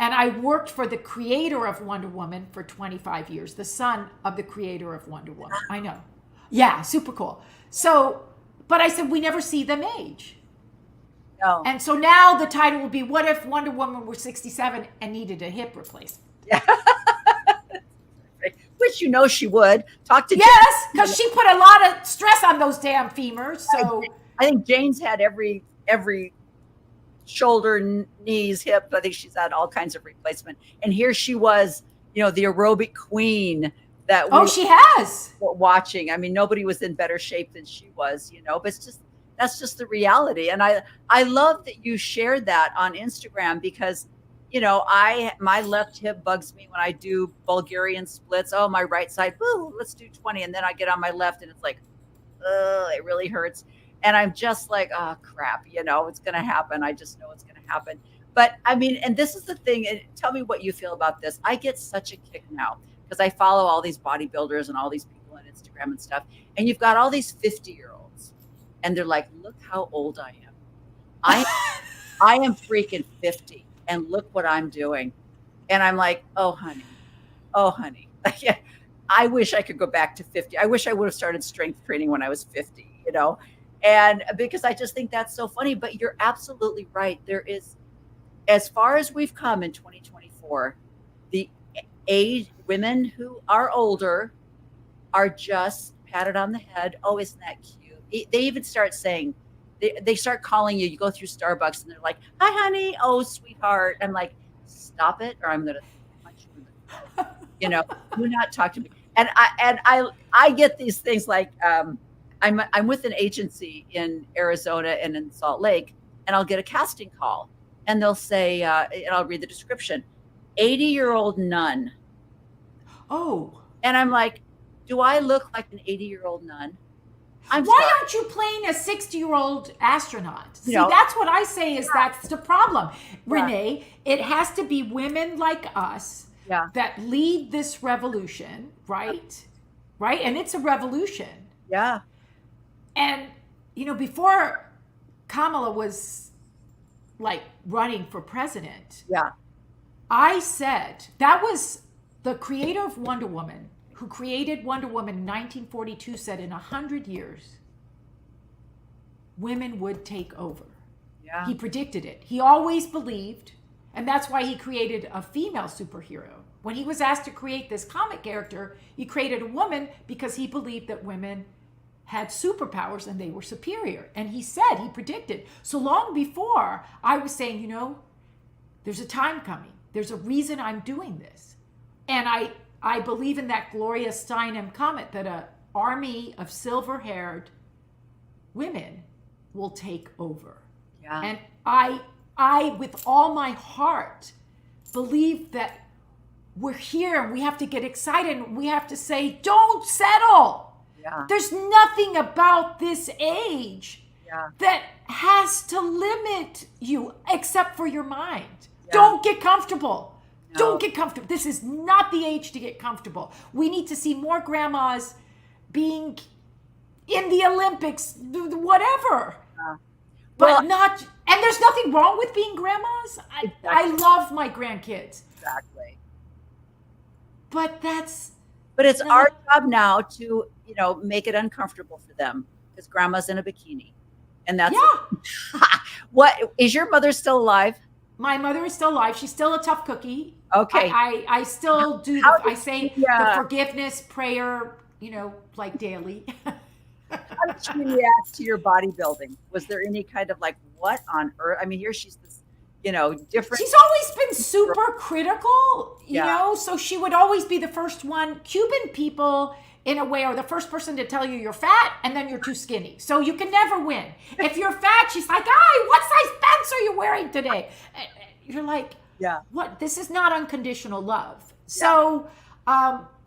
And I worked for the creator of Wonder Woman for 25 years, the son of the creator of Wonder Woman. I know. Yeah, super cool. So, but I said, we never see them age. No. And so now the title will be, What If Wonder Woman were 67 and needed a hip replacement? Yeah. Which you know she would. Talk to Yes, because she put a lot of stress on those damn femurs. So I think Jane's had every shoulder, knees, hip. I think she's had all kinds of replacement. And here she was, the aerobic queen that she has were watching. I mean, nobody was in better shape than she was, but that's just the reality. And I love that you shared that on Instagram, because my left hip bugs me when I do Bulgarian splits. Oh, my right side, woo, let's do 20. And then I get on my left and it's like, it really hurts. And I'm just like, oh, crap, it's going to happen. I just know it's going to happen. But I mean, and this is the thing, and tell me what you feel about this. I get such a kick now because I follow all these bodybuilders and all these people on Instagram and stuff. And you've got all these 50-year-olds and they're like, look how old I am. I am freaking 50 and look what I'm doing. And I'm like, oh, honey. I wish I could go back to 50. I wish I would have started strength training when I was 50, and because I just think that's so funny. But you're absolutely right. There is, as far as we've come in 2024, the age women who are older are just patted on the head. Oh, isn't that cute? They even start saying, they start calling you. You go through Starbucks and they're like, hi, honey. Oh, sweetheart. I'm like, stop it, or I'm going to punch you in the throat. Do not talk to me. And I get these things like, I'm with an agency in Arizona and in Salt Lake, and I'll get a casting call and they'll say, and I'll read the description, 80-year-old nun. Oh. And I'm like, do I look like an 80-year-old nun? Why aren't you playing a 60-year-old astronaut? See, that's what I say is that's the problem. Renee, it has to be women like us that lead this revolution, right? Right? And it's a revolution. Yeah. And, before Kamala was like running for president, I said, that was the creator of Wonder Woman, who created Wonder Woman in 1942, said in 100 years, women would take over. Yeah. He predicted it. He always believed, and that's why he created a female superhero. When he was asked to create this comic character, he created a woman because he believed that women had superpowers and they were superior. And he predicted. So long before, I was saying, there's a time coming. There's a reason I'm doing this. And I believe in that Gloria Steinem comment that an army of silver-haired women will take over. Yeah. And I, with all my heart, believe that we're here and we have to get excited and we have to say, don't settle. Yeah. There's nothing about this age that has to limit you except for your mind. Yeah. Don't get comfortable. No. Don't get comfortable. This is not the age to get comfortable. We need to see more grandmas being in the Olympics, whatever. But not, and there's nothing wrong with being grandmas. I love my grandkids. Exactly. But it's our job now to, make it uncomfortable for them, because grandma's in a bikini. And that's what is your mother still alive? My mother is still alive. She's still a tough cookie. Okay. I still do, I say the forgiveness prayer, like daily. How did she react to your bodybuilding? Was there any kind of like, what on earth? I mean, here she's this, different. She's always been super critical, so she would always be the first one. Cuban people, in a way, are the first person to tell you you're fat and then you're too skinny. So you can never win. If you're fat, she's like, what size pants are you wearing today? You're like, what? This is not unconditional love. So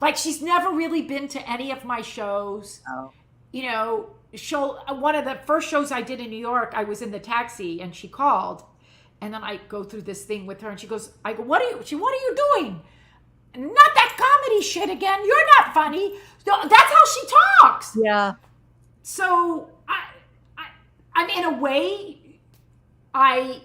Like she's never really been to any of my shows. Oh. You know, one of the first shows I did in New York, I was in the taxi and she called, and then I go through this thing with her, and she goes, I go, what are you doing? Not that comedy shit again. You're not funny. That's how she talks. Yeah. So I'm in a way, I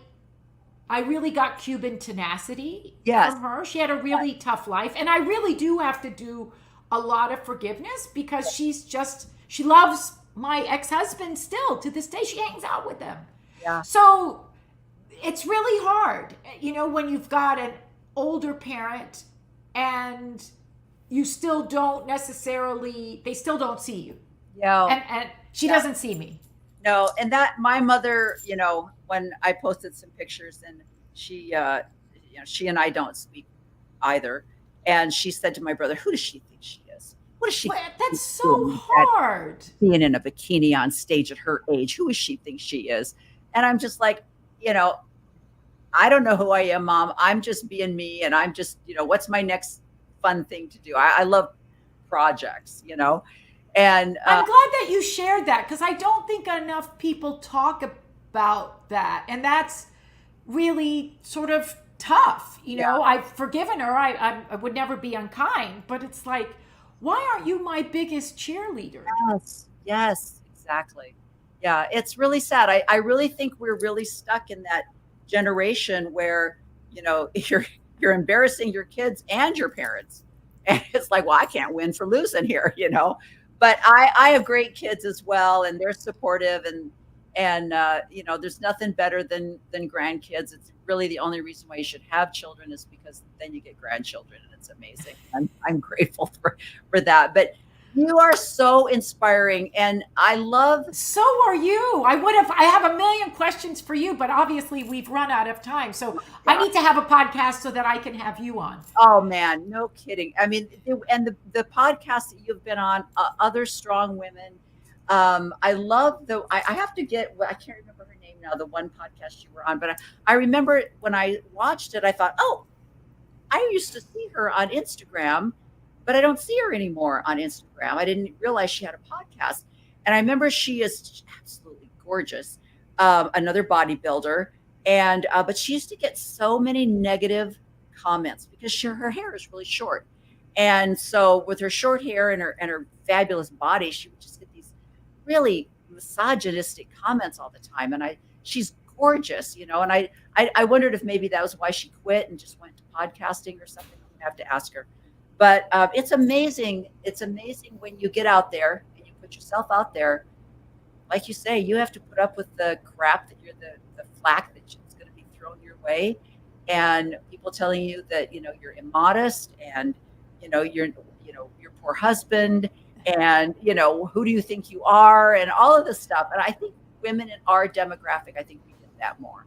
really got Cuban tenacity from her. She had a really tough life, and I really do have to do a lot of forgiveness because she loves my ex-husband still to this day. She hangs out with him. Yeah. So it's really hard, you know, when you've got an older parent and you still don't necessarily, they still don't see you. Yeah. And she doesn't see me. No. And that my mother, you know, when I posted some pictures, and she, she and I don't speak either. And she said to my brother, who does she think she is? What is she? That's so hard. Being in a bikini on stage at her age, who does she think she is? And I'm just like, you know, I don't know who I am, Mom. I'm just being me. And I'm just, you know, what's my next fun thing to do? I love projects, you know. And I'm glad that you shared that, because I don't think enough people talk about that. And that's really sort of tough. You know, I've forgiven her. I would never be unkind, but it's like, why aren't you my biggest cheerleader? Yes, exactly. Yeah, it's really sad. I really think we're really stuck in that generation where, you know, you're embarrassing your kids and your parents. And it's like, well, I can't win for losing here, you know. But I have great kids as well, and they're supportive, and you know, there's nothing better than grandkids. It's really the only reason why you should have children is because then you get grandchildren, and it's amazing. I'm grateful for that. But you are so inspiring, and I love. So are you. I have a million questions for you, but obviously we've run out of time. So I need to have a podcast so that I can have you on. Oh man, no kidding. I mean, and the podcast that you've been on, other strong women. I love I have to get, I can't remember her name now, the one podcast you were on, but I remember when I watched it, I thought, oh, I used to see her on Instagram, but I don't see her anymore on Instagram. I didn't realize she had a podcast. And I remember she is absolutely gorgeous, another bodybuilder. And, but she used to get so many negative comments because her hair is really short. And so with her short hair and her fabulous body, she would just get these really misogynistic comments all the time. And she's gorgeous, you know, and I wondered if maybe that was why she quit and just went to podcasting or something. I'm gonna have to ask her. But it's amazing. It's amazing when you get out there and you put yourself out there. Like you say, you have to put up with the crap that the flack that's going to be thrown your way, and people telling you that, you know, you're immodest, and you know your poor husband, and you know, who do you think you are, and all of this stuff. And I think women in our demographic, I think we get that more.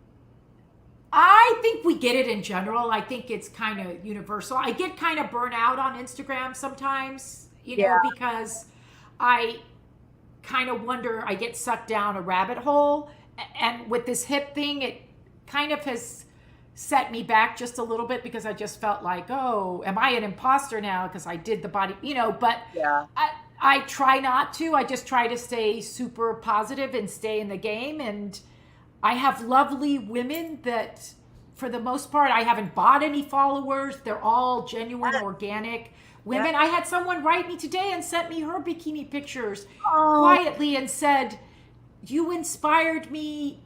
I think we get it in general. I think it's kind of universal. I get kind of burnt out on Instagram sometimes, you know, because I kind of wonder, I get sucked down a rabbit hole. And with this hip thing, it kind of has set me back just a little bit, because I just felt like, oh, am I an imposter now because I did the body, you know, but I try not to. I just try to stay super positive and stay in the game. And I have lovely women that, for the most part, I haven't bought any followers. They're all genuine, organic women. I had someone write me today and sent me her bikini pictures quietly and said, you inspired me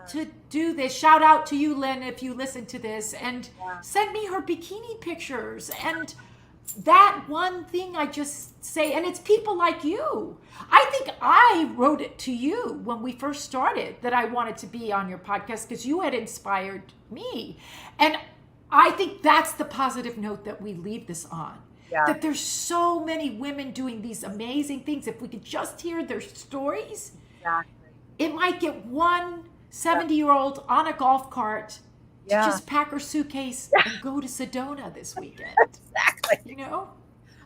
to do this. Shout out to you, Lynn, if you listen to this. And send me her bikini pictures. And that one thing I just say, and it's people like you. I think I wrote it to you when we first started that I wanted to be on your podcast because you had inspired me. And I think that's the positive note that we leave this on. That there's so many women doing these amazing things. If we could just hear their stories, it might get one 70-year-old on a golf cart to just pack her suitcase and go to Sedona this weekend. Exactly. You know?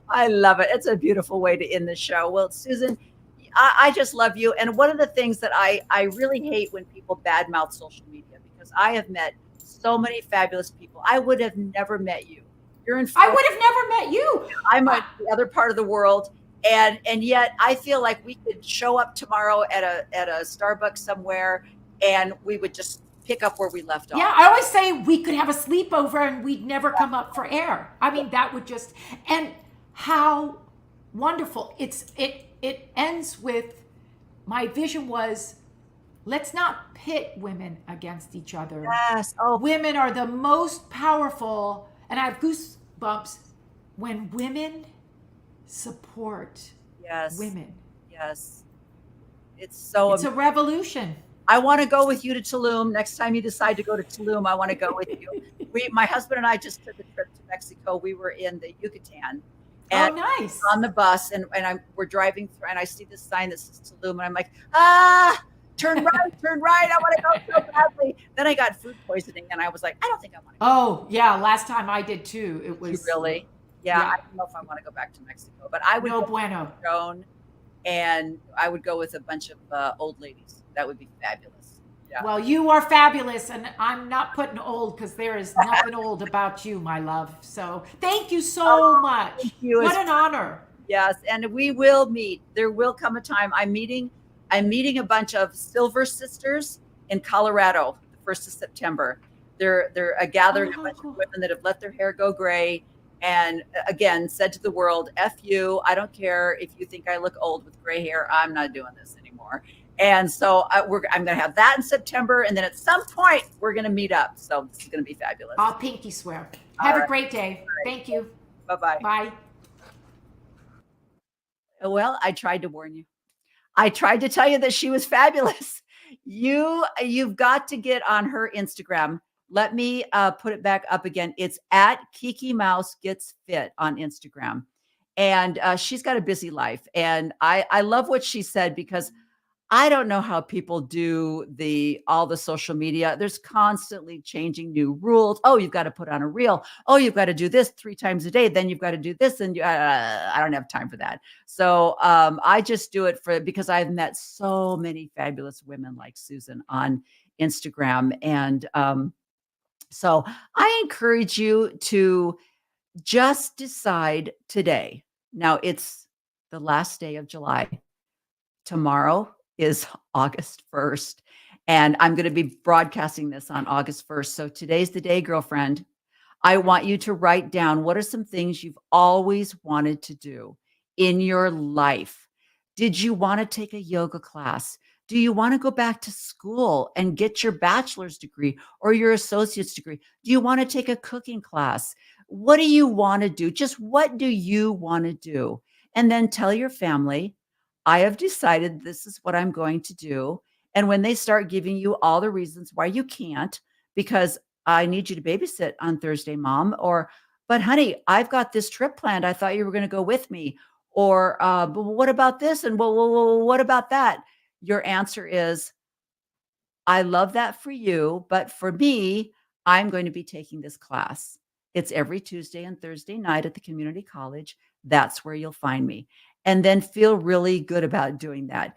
I love it. It's a beautiful way to end the show. Well, Susan, I just love you. And one of the things that I really hate when people badmouth social media, because I have met so many fabulous people. I would have never met you You're in I Florida. would have never met you. I'm at the other part of the world. And yet I feel like we could show up tomorrow at a Starbucks somewhere and we would just pick up where we left Yeah, off. I always say we could have a sleepover and we'd never come up for air. I mean, that would just, and how wonderful. It ends with, my vision was, let's not pit women against each other. Yes. Oh, Women are the most powerful, and I have goosebumps when women support yes. women. Yes. It's a revolution. I want to go with you to Tulum. Next time you decide to go to Tulum, I want to go with you. My husband and I just took a trip to Mexico. We were in the Yucatan. And nice. On the bus, and we're driving through, and I see this sign that says Tulum, and I'm like, turn right, turn right. I want to go so badly. Then I got food poisoning, and I was like, I don't think I want to go. Oh, yeah. Last time I did too. It was. Really? Yeah, I don't know if I want to go back to Mexico, but I would No go bueno. with Joan, and I would go with a bunch of old ladies. That would be fabulous. Yeah. Well, you are fabulous, and I'm not putting old because there is nothing old about you, my love. So thank you so much. Thank you. What an honor. Yes, and we will meet. There will come a time. I'm meeting a bunch of Silver Sisters in Colorado the 1st of September. They're a gathering of a bunch of women that have let their hair go gray, and again said to the world, "F you. I don't care if you think I look old with gray hair. I'm not doing this anymore." And so I'm going to have that in September, and then at some point we're going to meet up. So this is going to be fabulous. I'll pinky swear. Have a great day. Thank you. Bye-bye. Bye. Well, I tried to warn you. I tried to tell you that she was fabulous. You've got to get on her Instagram. Let me put it back up again. It's at Kiki Mouse Gets Fit on Instagram. And she's got a busy life. And I love what she said, because I don't know how people do all the social media. There's constantly changing new rules. Oh, you've got to put on a reel. Oh, you've got to do this 3 times a day. Then you've got to do this. And I don't have time for that. So I just do it because I've met so many fabulous women like Susan on Instagram. And so I encourage you to just decide today. Now it's the last day of July. Tomorrow is August 1st, and I'm going to be broadcasting this on August 1st. So today's the day, girlfriend. I want you to write down, what are some things you've always wanted to do in your life? Did you want to take a yoga class? Do you want to go back to school and get your bachelor's degree or your associate's degree? Do you want to take a cooking class? What do you want to do? Just what do you want to do? And then tell your family, I have decided this is what I'm going to do. And when they start giving you all the reasons why you can't, because I need you to babysit on Thursday, Mom, but honey, I've got this trip planned. I thought you were going to go with me. Or, but what about this? And what about that? Your answer is, I love that for you, but for me, I'm going to be taking this class. It's every Tuesday and Thursday night at the community college. That's where you'll find me. And then feel really good about doing that.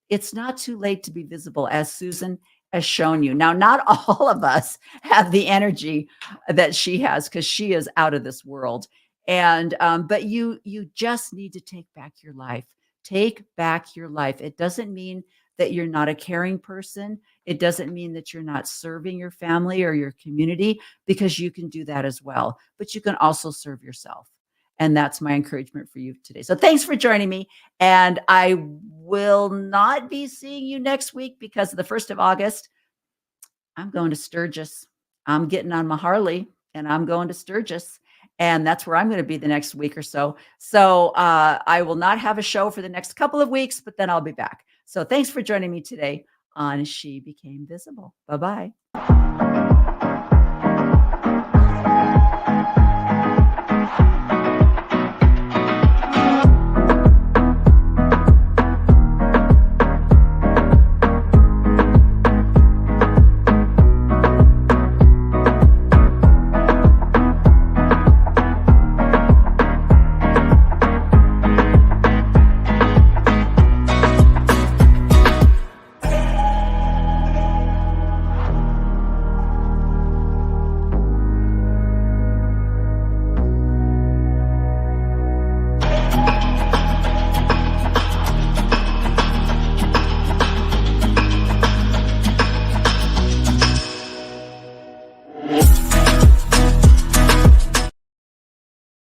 It's not too late to be visible, as Susan has shown you. Now, not all of us have the energy that she has, because she is out of this world. And but you just need to take back your life. Take back your life. It doesn't mean that you're not a caring person. It doesn't mean that you're not serving your family or your community, because you can do that as well. But you can also serve yourself. And that's my encouragement for you today. So thanks for joining me. And I will not be seeing you next week, because the 1st of August, I'm going to Sturgis. I'm getting on my Harley and I'm going to Sturgis. And that's where I'm going to be the next week or so. So I will not have a show for the next couple of weeks, but then I'll be back. So thanks for joining me today on She Became Visible. Bye-bye.